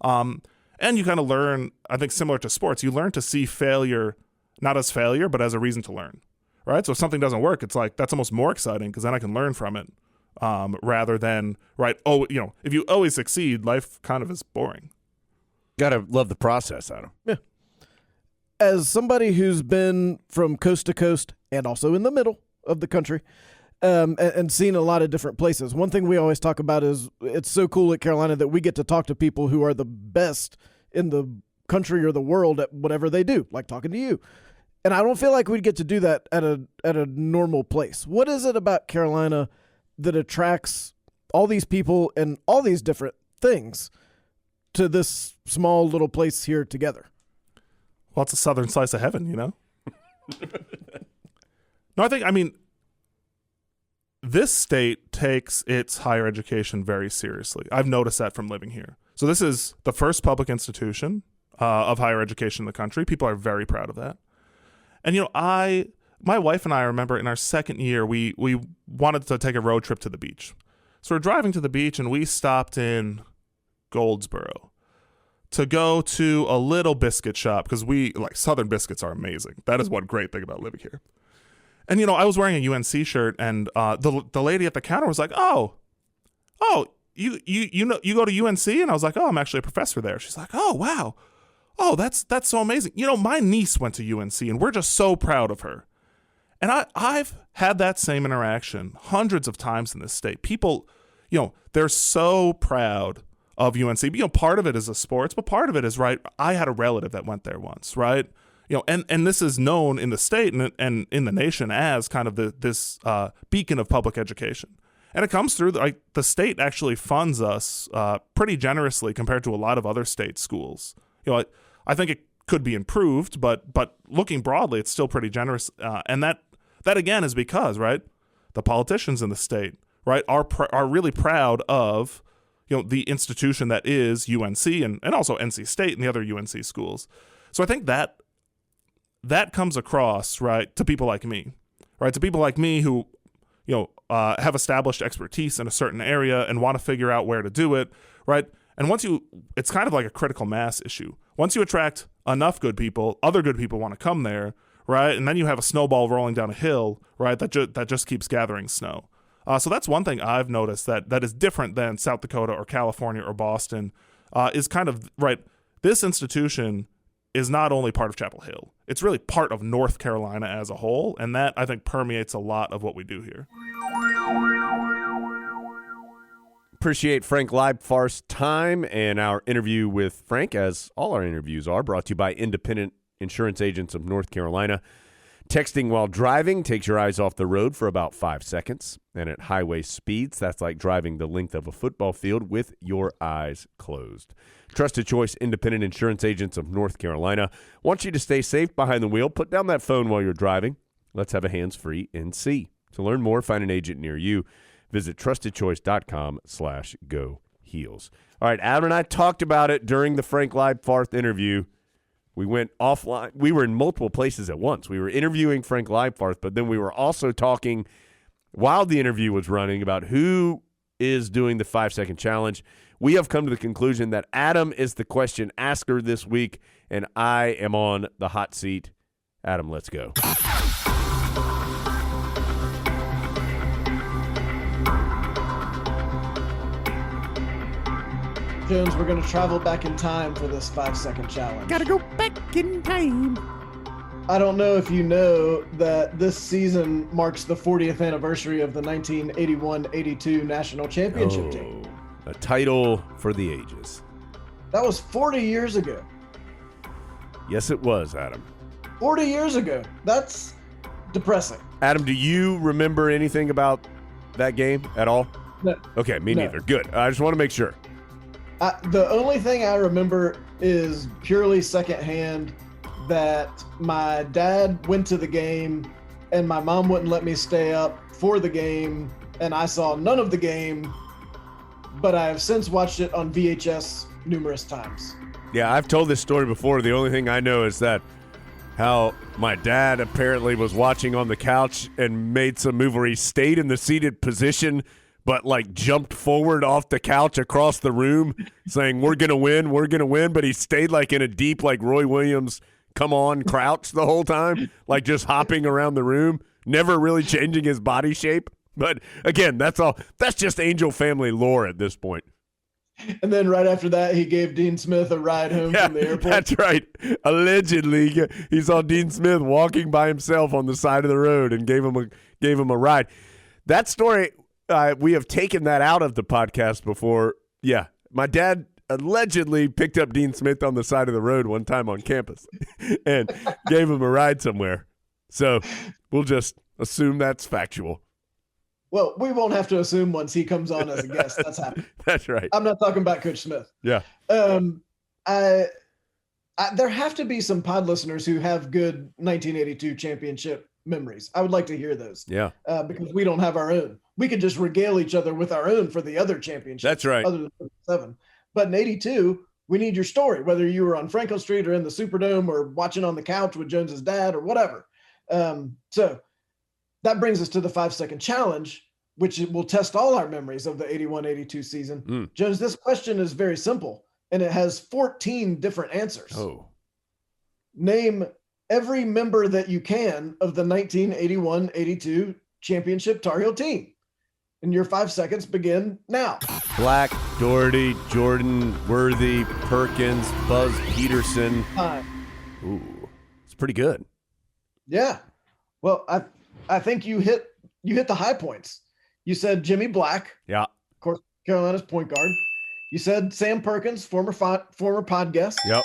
And you kind of learn, I think similar to sports, you learn to see failure not as failure, but as a reason to learn, right? So if something doesn't work, it's like that's almost more exciting because then I can learn from it. Rather than, right, if you always succeed, life kind of is boring. Gotta love the process, Adam. Yeah. As somebody who's been from coast to coast and also in the middle of the country and seen a lot of different places, one thing we always talk about is it's so cool at Carolina that we get to talk to people who are the best in the country or the world at whatever they do, like talking to you. And I don't feel like we'd get to do that at a normal place. What is it about Carolina that attracts all these people and all these different things to this small little place here together? Well, it's a southern slice of heaven, No, I mean, this state takes its higher education very seriously. I've noticed that from living here. So this is the first public institution of higher education in the country. People are very proud of that. And, my wife and I remember in our second year, we wanted to take a road trip to the beach. So we're driving to the beach and we stopped in Goldsboro to go to a little biscuit shop because Southern biscuits are amazing. That is one great thing about living here. And, I was wearing a UNC shirt and the lady at the counter was like, oh, you go to UNC? And I was like, oh, I'm actually a professor there. She's like, oh, wow. Oh, that's so amazing. My niece went to UNC and we're just so proud of her. And I've had that same interaction hundreds of times in this state. People, they're so proud of UNC. Part of it is the sports, but part of it is, right, I had a relative that went there once, right? And this is known in the state and in the nation as kind of this beacon of public education. And it comes through, the state actually funds us pretty generously compared to a lot of other state schools. I think it could be improved, but looking broadly, it's still pretty generous. And that again is because, right, the politicians in the state, right, are really proud of, the institution that is UNC and also NC State and the other UNC schools. So I think that comes across, right, to people like me, right, to people like me who, have established expertise in a certain area and want to figure out where to do it, right? And it's kind of like a critical mass issue. Once you attract enough good people, other good people want to come there, right? And then you have a snowball rolling down a hill, right? That just keeps gathering snow. So that's one thing I've noticed that is different than South Dakota or California or Boston, is kind of, right, this institution is not only part of Chapel Hill. It's really part of North Carolina as a whole, and that, I think, permeates a lot of what we do here. Appreciate Frank Leibfarth's time and our interview with Frank, as all our interviews are, brought to you by Independent Insurance Agents of North Carolina. Texting while driving takes your eyes off the road for about 5 seconds, and at highway speeds, that's like driving the length of a football field with your eyes closed. Trusted Choice Independent Insurance Agents of North Carolina want you to stay safe behind the wheel. Put down that phone while you're driving. Let's have a hands-free NC. To learn more, find an agent near you. Visit trustedchoice.com/go-heels. All right, Adam and I talked about it during the Frank Leibfarth interview. We went offline. We were in multiple places at once. We were interviewing Frank Leibfarth, but then we were also talking while the interview was running about who is doing the 5-second challenge. We have come to the conclusion that Adam is the question asker this week, and I am on the hot seat. Adam, let's go. Jones, we're going to travel back in time for this 5-second challenge. Gotta go back in time. I don't know if you know that this season marks the 40th anniversary of the 1981-82 National Championship team. A title for the ages. That was 40 years ago. Yes, it was, Adam. 40 years ago. That's depressing. Adam, do you remember anything about that game at all? No. Okay, me No. neither. Good. I just want to make sure. The only thing I remember is purely secondhand that my dad went to the game and my mom wouldn't let me stay up for the game, and I saw none of the game, but I have since watched it on VHS numerous times. Yeah, I've told this story before. The only thing I know is that how my dad apparently was watching on the couch and made some move where he stayed in the seated position but like jumped forward off the couch across the room saying, we're going to win. But he stayed like in a deep, like Roy Williams, come on, crouch the whole time, like just hopping around the room, never really changing his body shape. But again, that's all. That's just Angel family lore at this point. And then right after that, he gave Dean Smith a ride home from the airport. That's right. Allegedly, he saw Dean Smith walking by himself on the side of the road and gave him a ride. That story, we have taken that out of the podcast before. Yeah, my dad allegedly picked up Dean Smith on the side of the road one time on campus and gave him a ride somewhere. So we'll just assume that's factual. Well, we won't have to assume once he comes on as a guest. That's happening. That's right. I'm not talking about Coach Smith. Yeah. There have to be some pod listeners who have good 1982 championship memories. I would like to hear those. Yeah. Because we don't have our own. We could just regale each other with our own for the other championships. That's right. Other than 7. But in 82, we need your story, whether you were on Franklin Street or in the Superdome or watching on the couch with Jones's dad or whatever. So that brings us to the 5-second challenge, which will test all our memories of the 81-82 season. Jones, this question is very simple, and it has 14 different answers. Oh. Name every member that you can of the 1981-82 championship Tar Heel team. And your 5 seconds begin now. Black, Doherty, Jordan, Worthy, Perkins, Buzz Peterson. Time. Ooh, it's pretty good. Yeah. Well, I think you hit the high points. You said Jimmy Black, Yeah. of course, Carolina's point guard. You said Sam Perkins, former pod guest. Yep.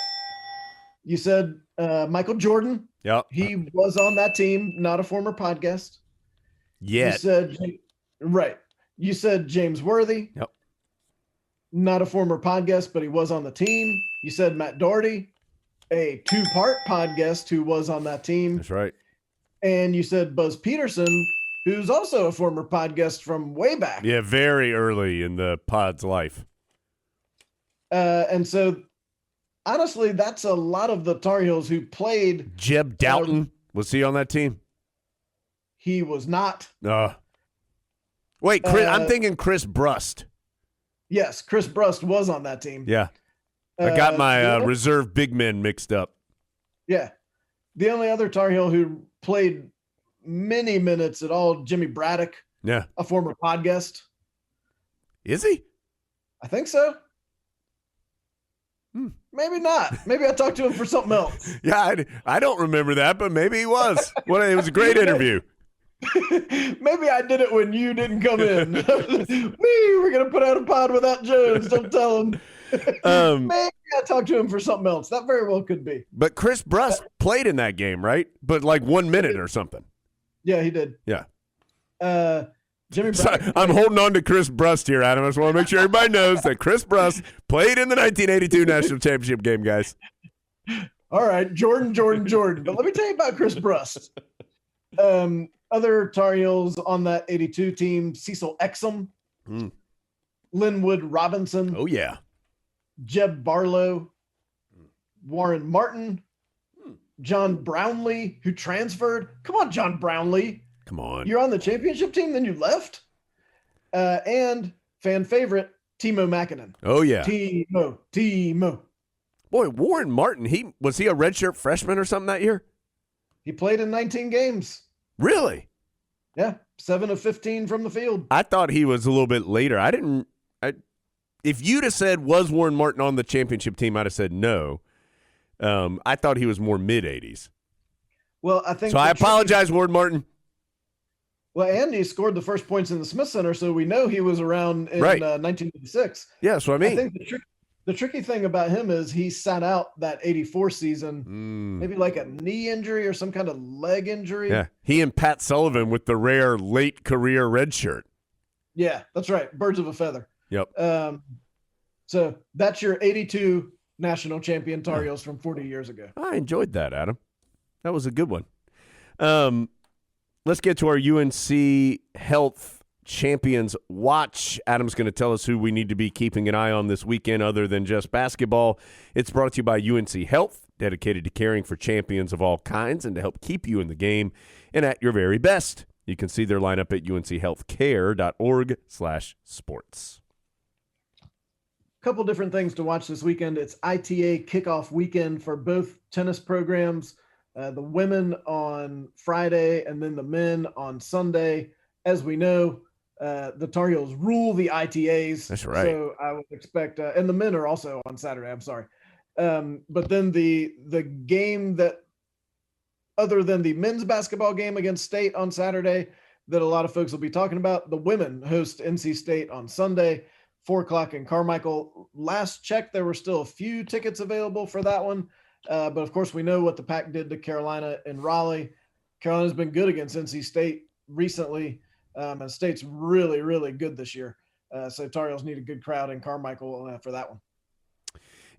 You said Michael Jordan. Yep. He was on that team, not a former pod guest. Yeah. You said right. You said James Worthy. Yep. Not a former pod guest, but he was on the team. You said Matt Doherty, a 2-part pod guest who was on that team. That's right. And you said Buzz Peterson, who's also a former pod guest from way back. Yeah, very early in the pod's life. And so, honestly, that's a lot of the Tar Heels who played. Jeb Doughton, was he on that team? He was not. Wait, Chris, I'm thinking Chris Brust. Yes, Chris Brust was on that team. Yeah. I got my the- reserve big men mixed up. Yeah. The only other Tar Heel who played many minutes at all, Jimmy Braddock, Yeah. a former pod guest. Is he? I think so. Maybe not. Maybe I talked to him for something else. Yeah, I don't remember that, but maybe he was. Well, it was a great interview. Maybe I did it when you didn't come in. We're going to put out a pod without Jones. Don't tell him. Maybe I talked to him for something else. That very well could be. But Chris Brust played in that game, right? But like 1 minute or something. Yeah, he did. Yeah. Jimmy Sorry, Braddock. I'm holding on to Chris Brust here, Adam. I just want to make sure everybody knows that Chris Brust played in the 1982 National Championship game, guys. All right, Jordan. But let me tell you about Chris Brust. Other Tar Heels on that 82 team, Cecil Exum, Linwood Robinson, Oh, yeah. Jeb Barlow, Warren Martin, John Brownlee, who transferred. Come on, John Brownlee. Come on. You're on the championship team, then you left. And fan favorite, Timo Mäkinen. Oh, yeah. Timo. Boy, Warren Martin, was he a redshirt freshman or something that year? He played in 19 games. Really? Yeah, 7 of 15 from the field. I thought he was a little bit later. If you'd have said, was Warren Martin on the championship team, I'd have said no. I thought he was more mid-'80s. Well, I think. So I apologize, Warren Martin. Well, Andy scored the first points in the Smith Center, so we know he was around in Right. 1986. Yeah, that's what I mean. I think the tricky thing about him is he sat out that 84 season, maybe like a knee injury or some kind of leg injury. Yeah, he and Pat Sullivan with the rare late career red shirt. Yeah, that's right. Birds of a feather. Yep. So that's your 82 national champion Tar Heels from 40 years ago. I enjoyed that, Adam. That was a good one. Let's get to our UNC Health Champions Watch. Adam's going to tell us who we need to be keeping an eye on this weekend other than just basketball. It's brought to you by UNC Health, dedicated to caring for champions of all kinds and to help keep you in the game and at your very best. You can see their lineup at unchealthcare.org/sports. Couple different things to watch this weekend. It's ITA kickoff weekend for both tennis programs. The women on Friday and then the men on Sunday. As we know, the Tar Heels rule the ITAs. That's right. So I would expect, and the men are also on Saturday. I'm sorry. But then the game that, other than the men's basketball game against State on Saturday, that a lot of folks will be talking about, the women host NC State on Sunday, 4:00 in Carmichael. Last check, there were still a few tickets available for that one. But of course, we know what the Pac did to Carolina and Raleigh. Carolina's been good against NC State recently, and State's really, really good this year. So Tar Heels need a good crowd in Carmichael for that one.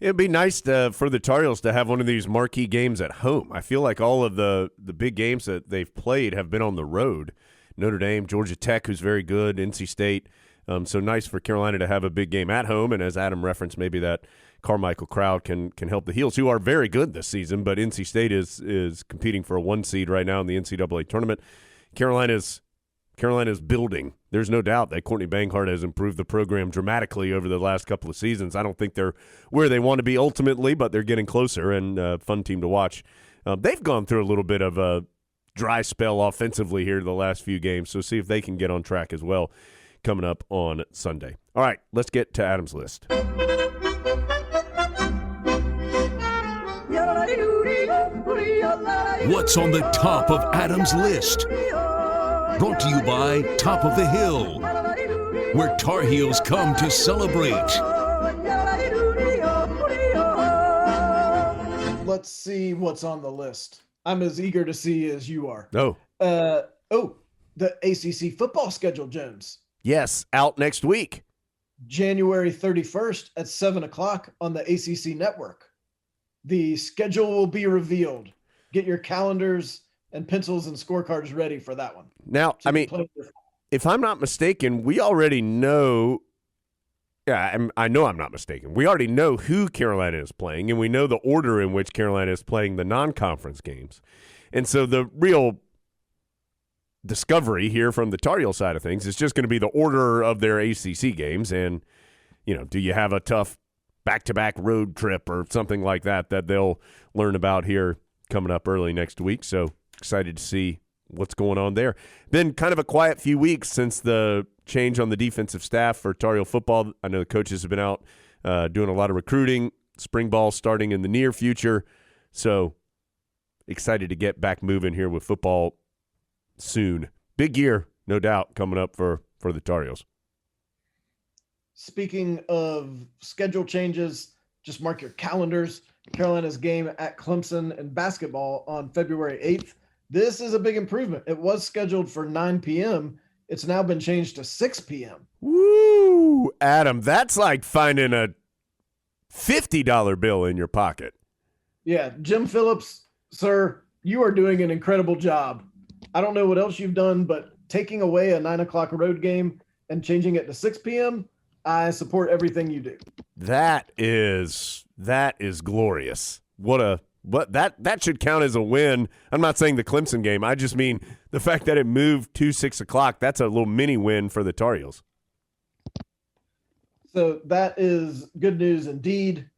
It'd be nice for the Tar Heels to have one of these marquee games at home. I feel like all of the big games that they've played have been on the road. Notre Dame, Georgia Tech, who's very good, NC State. So nice for Carolina to have a big game at home. And as Adam referenced, maybe that Carmichael crowd can help the Heels, who are very good this season. But NC State is competing for a 1 seed right now in the NCAA tournament. Carolina's building. There's no doubt that Courtney Banghart has improved the program dramatically over the last couple of seasons. I don't think they're where they want to be ultimately, but they're getting closer, and a fun team to watch. They've gone through a little bit of a dry spell offensively here the last few games, so see if they can get on track as well coming up on Sunday. All right, let's get to Adam's list. What's on the top of Adam's list? Brought to you by Top of the Hill, where Tar Heels come to celebrate. Let's see what's on the list. I'm as eager to see as you are. Oh. The ACC football schedule, Jones. Yes, out next week. January 31st at 7:00 on the ACC network. The schedule will be revealed. Get your calendars and pencils and scorecards ready for that one. Now, So I mean, if I'm not mistaken, we already know. Yeah, I know I'm not mistaken. We already know who Carolina is playing, and we know the order in which Carolina is playing the non-conference games. And so the real discovery here from the Tar Heel side of things is just going to be the order of their ACC games. And, do you have a tough back-to-back road trip or something like that they'll learn about here coming up early next week? So excited to see what's going on there. Been kind of a quiet few weeks since the change on the defensive staff for Tar Heel football. I know the coaches have been out doing a lot of recruiting, spring ball starting in the near future. So excited to get back moving here with football soon. Big year, no doubt, coming up for the Tar Heels. Speaking of schedule changes, just mark your calendars. Carolina's game at Clemson in basketball on February 8th. This is a big improvement. It was scheduled for 9 p.m. It's now been changed to 6 p.m. Woo! Adam, that's like finding a $50 bill in your pocket. Yeah, Jim Phillips, sir, you are doing an incredible job. I don't know what else you've done, but taking away a 9 o'clock road game and changing it to 6 p.m., I support everything you do. That is glorious. That should count as a win. I'm not saying the Clemson game. I just mean the fact that it moved to 6 o'clock. That's a little mini win for the Tar Heels. So that is good news indeed.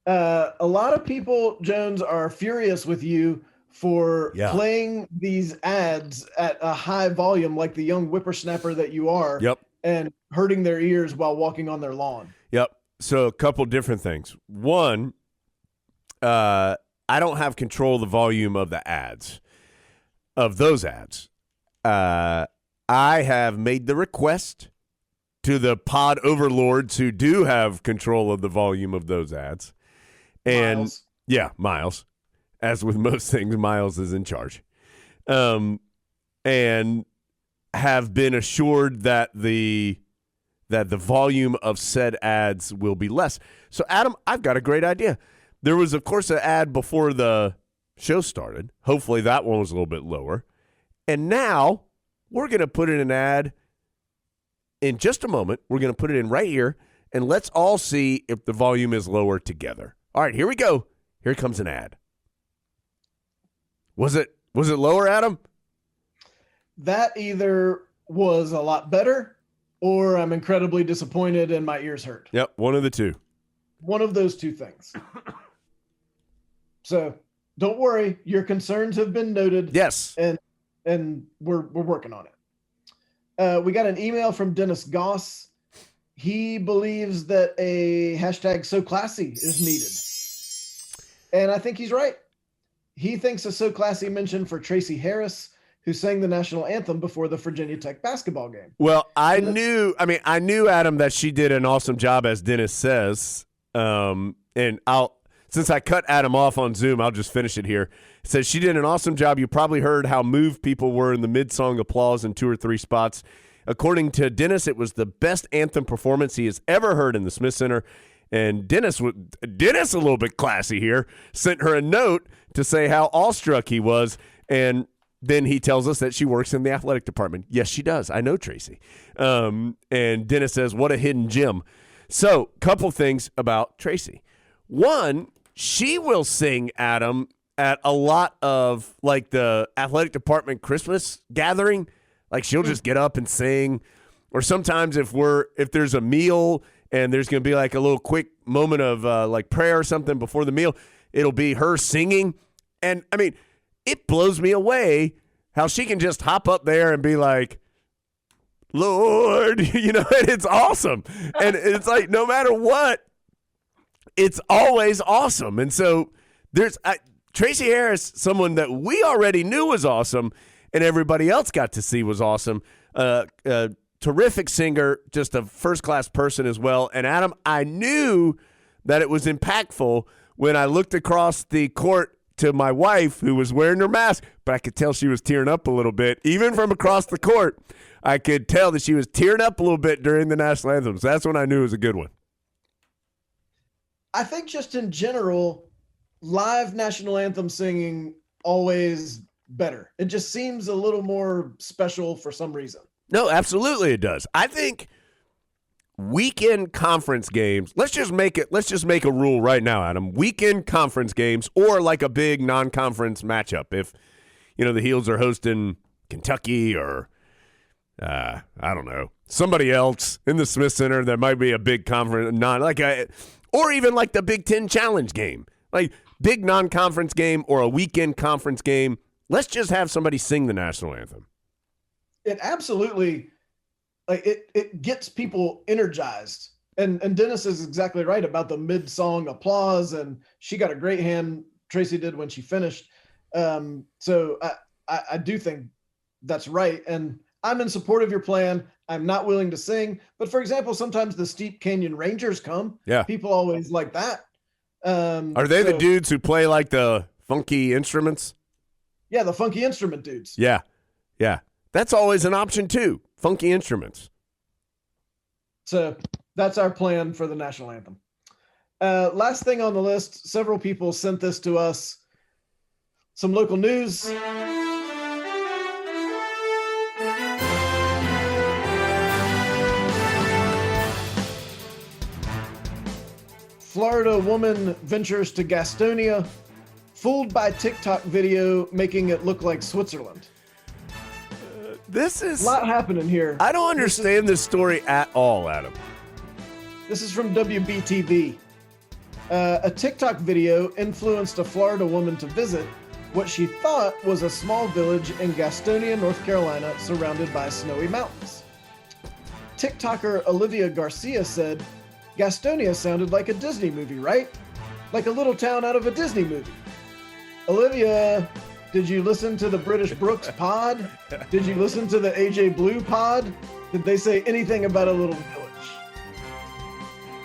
A lot of people, Jones, are furious with you for playing these ads at a high volume like the young whippersnapper that you are. Yep. And hurting their ears while walking on their lawn. Yep. So a couple different things. One, I don't have control of the volume of the ads, of those ads. I have made the request to the pod overlords who do have control of the volume of those ads. And Miles. Yeah, Miles. As with most things, Miles is in charge. And have been assured that the that the volume of said ads will be less. So, Adam, I've got a great idea. There was, of course, an ad before the show started. Hopefully that one was a little bit lower. And now we're going to put in an ad in just a moment. We're going to put it in right here, and let's all see if the volume is lower together. All right, here we go. Here comes an ad. Was it lower, Adam? That either was a lot better or I'm incredibly disappointed and my ears hurt. Yep, one of the two. One of those two things. So don't worry, your concerns have been noted. Yes. And we're working on it. We got an email from Dennis Goss. He believes that a hashtag So Classy is needed. And I think he's right. He thinks a So Classy mention for Tracy Harris, who sang the national anthem before the Virginia Tech basketball game. Well, I knew, Adam, that she did an awesome job, as Dennis says. And since I cut Adam off on Zoom, I'll just finish it here. It says she did an awesome job. You probably heard how moved people were in the mid-song applause in 2 or 3 spots. According to Dennis, it was the best anthem performance he has ever heard in the Smith Center. And Dennis, a little bit classy here, sent her a note to say how awestruck he was. And then he tells us that she works in the athletic department. Yes, she does. I know Tracy. And Dennis says, what a hidden gem. So, couple things about Tracy. One, she will sing, Adam, at a lot of like the athletic department Christmas gathering. Like she'll just get up and sing. Or sometimes if there's a meal and there's going to be like a little quick moment of like prayer or something before the meal, it'll be her singing. And I mean, it blows me away how she can just hop up there and be like, Lord, and it's awesome. And it's like, no matter what, it's always awesome. And so Tracy Harris, someone that we already knew was awesome and everybody else got to see was awesome. Terrific singer, just a first-class person as well. And Adam, I knew that it was impactful when I looked across the court to my wife, who was wearing her mask, but I could tell she was tearing up a little bit. Even from across the court, I could tell that she was tearing up a little bit during the national anthems. That's when I knew it was a good one. I think just in general, live national anthem singing always better. It just seems a little more special for some reason. No, absolutely it does. I think weekend conference games, let's just make a rule right now, Adam. Weekend conference games or like a big non-conference matchup. If, the Heels are hosting Kentucky or, I don't know, somebody else in the Smith Center that might be a big conference, or even like the Big Ten Challenge game, like big non-conference game or a weekend conference game. Let's just have somebody sing the national anthem. It absolutely, it gets people energized. And Dennis is exactly right about the mid-song applause, and she got a great hand, Tracy did, when she finished. So I do think that's right. And I'm in support of your plan. I'm not willing to sing. But, for example, sometimes the Steep Canyon Rangers come. Yeah. People always like that. Are they the dudes who play like the funky instruments? Yeah, the funky instrument dudes. Yeah. That's always an option, too. Funky instruments. So that's our plan for the national anthem. Last thing on the list, several people sent this to us. Some local news. Florida woman ventures to Gastonia, fooled by TikTok video making it look like Switzerland. This is a lot happening here. I don't understand this story at all, Adam. This is from WBTV. A TikTok video influenced a Florida woman to visit what she thought was a small village in Gastonia, North Carolina, surrounded by snowy mountains. TikToker Olivia Garcia said, Gastonia sounded like a Disney movie, right? Like a little town out of a Disney movie. Olivia, did you listen to the British Brooks pod? Did you listen to the AJ Blue pod? Did they say anything about a little village?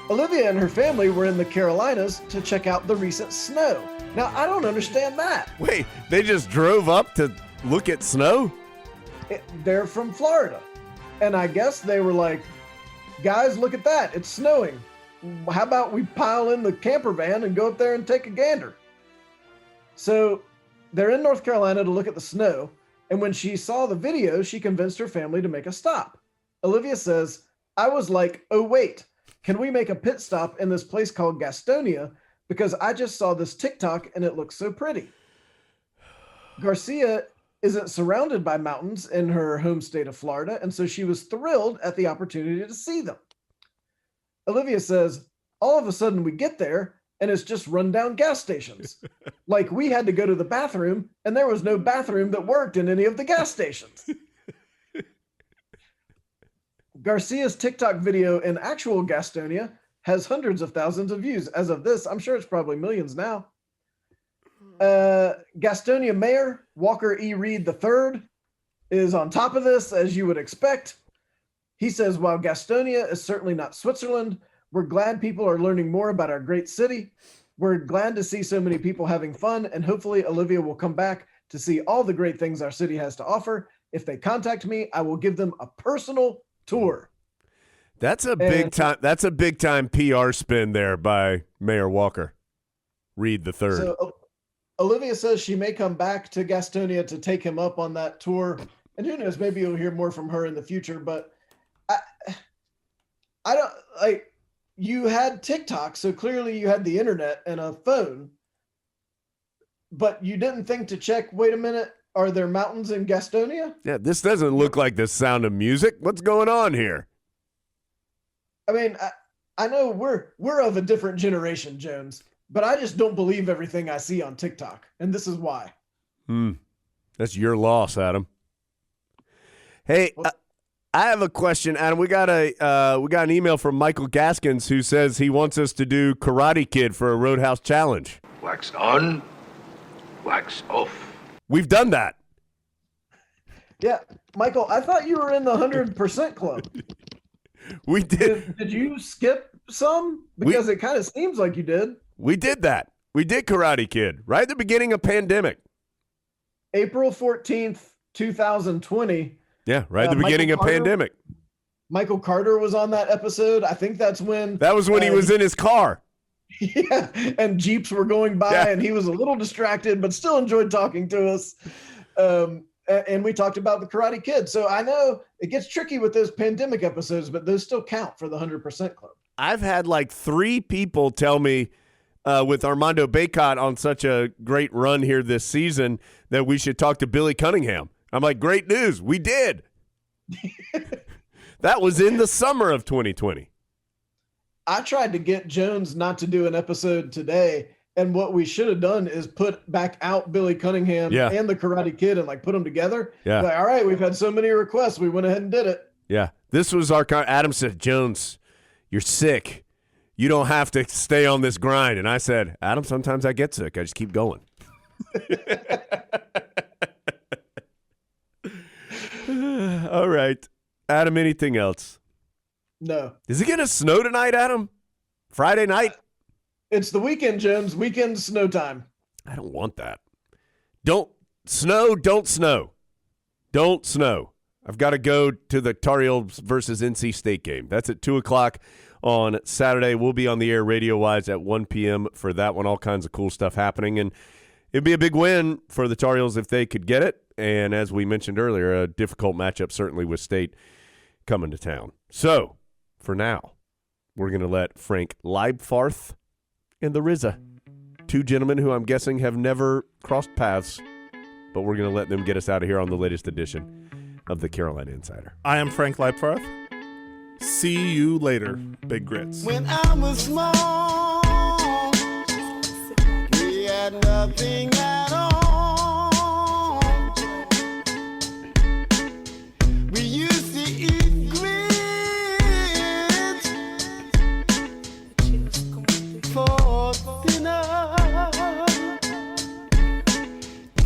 Olivia and her family were in the Carolinas to check out the recent snow. Now, I don't understand that. Wait, they just drove up to look at snow? They're from Florida. And I guess they were like, guys, look at that. It's snowing. How about we pile in the camper van and go up there and take a gander? So they're in North Carolina to look at the snow. And when she saw the video, she convinced her family to make a stop. Olivia says, I was like, oh, wait, can we make a pit stop in this place called Gastonia? Because I just saw this TikTok and it looks so pretty. Garcia isn't surrounded by mountains in her home state of Florida, and so she was thrilled at the opportunity to see them. Olivia says, all of a sudden we get there and it's just rundown gas stations. Like we had to go to the bathroom and there was no bathroom that worked in any of the gas stations. Garcia's TikTok video in actual Gastonia has hundreds of thousands of views. As of this, I'm sure it's probably millions now. Gastonia Mayor Walker E. Reed III is on top of this, as you would expect. He says, while Gastonia is certainly not Switzerland, we're glad people are learning more about our great city. We're glad to see so many people having fun, and hopefully Olivia will come back to see all the great things our city has to offer. If they contact me, I will give them a personal tour. That's a big time PR spin there by Mayor Walker Reed III. So Olivia says she may come back to Gastonia to take him up on that tour. And who knows, maybe you'll hear more from her in the future. But I don't like, you had TikTok, so clearly you had the internet and a phone. But you didn't think to check, wait a minute, are there mountains in Gastonia? Yeah, this doesn't look like the Sound of Music. What's going on here? I mean, I know we're of a different generation, Jones, but I just don't believe everything I see on TikTok, and this is why. That's your loss, Adam. Hey, I have a question, Adam. We got an email from Michael Gaskins who says he wants us to do Karate Kid for a Roadhouse Challenge. Wax on, wax off. We've done that. Yeah, Michael, I thought you were in the 100% club. We did. Did you skip some? Because it kind of seems like you did. We did that. We did Karate Kid right at the beginning of pandemic. April 14th, 2020. Yeah, right at the beginning of pandemic. Michael Carter was on that episode. I think that's when. That was when he was in his car. Yeah, and Jeeps were going by, and he was a little distracted, but still enjoyed talking to us. And we talked about the Karate Kid. So I know it gets tricky with those pandemic episodes, but those still count for the 100% club. I've had like 3 people tell me with Armando Bacot on such a great run here this season that we should talk to Billy Cunningham. I'm like, great news. We did. That was in the summer of 2020. I tried to get Jones not to do an episode today, and what we should have done is put back out Billy Cunningham and the Karate Kid and like put them together. Yeah. Like, all right, we've had so many requests. We went ahead and did it. Yeah. This was our Adam said, Jones, you're sick. You don't have to stay on this grind. And I said, Adam, sometimes I get sick. I just keep going. All right. Adam, anything else? No. Is it going to snow tonight, Adam? Friday night? It's the weekend, Jones. Weekend snow time. I don't want that. Don't snow. Don't snow. Don't snow. I've got to go to the Tar Heels versus NC State game. That's at 2 o'clock on Saturday. We'll be on the air radio-wise at 1 p.m. for that one. All kinds of cool stuff happening. And it'd be a big win for the Tar Heels if they could get it. And as we mentioned earlier, a difficult matchup certainly with State coming to town. So, for now, we're going to let Frank Leibfarth and the RZA, 2 gentlemen who I'm guessing have never crossed paths, but we're going to let them get us out of here on the latest edition of the Carolina Insider. I am Frank Leibfarth. See you later, Big Grits. When I was small, we had nothing at all. We used to eat grits for dinner.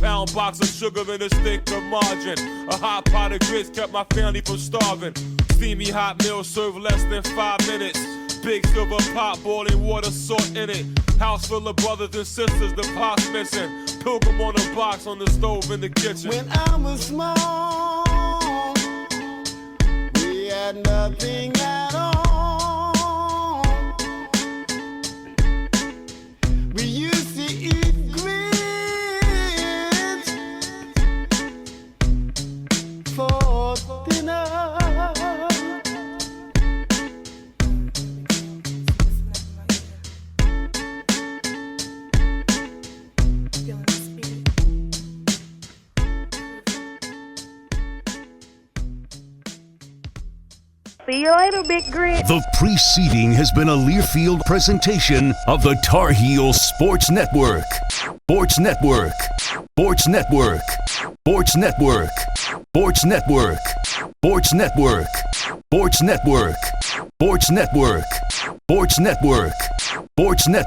Pound box of sugar and a stick of margarine. A hot pot of grits kept my family from starving. Steamy hot meal served less than 5 minutes. Big silver pot, boiling water, salt in it. House full of brothers and sisters, the pot's missing. Pilgrim on a box on the stove in the kitchen. When I was small, we had nothing at all. See you later, Big Grit. The preceding has been a Learfield presentation of the Tar Heels Sports Network. Sports Network. Sports Network. Sports Network. Sports Network. Sports Network. Sports Network. Sports Network. Sports Network. Sports Network.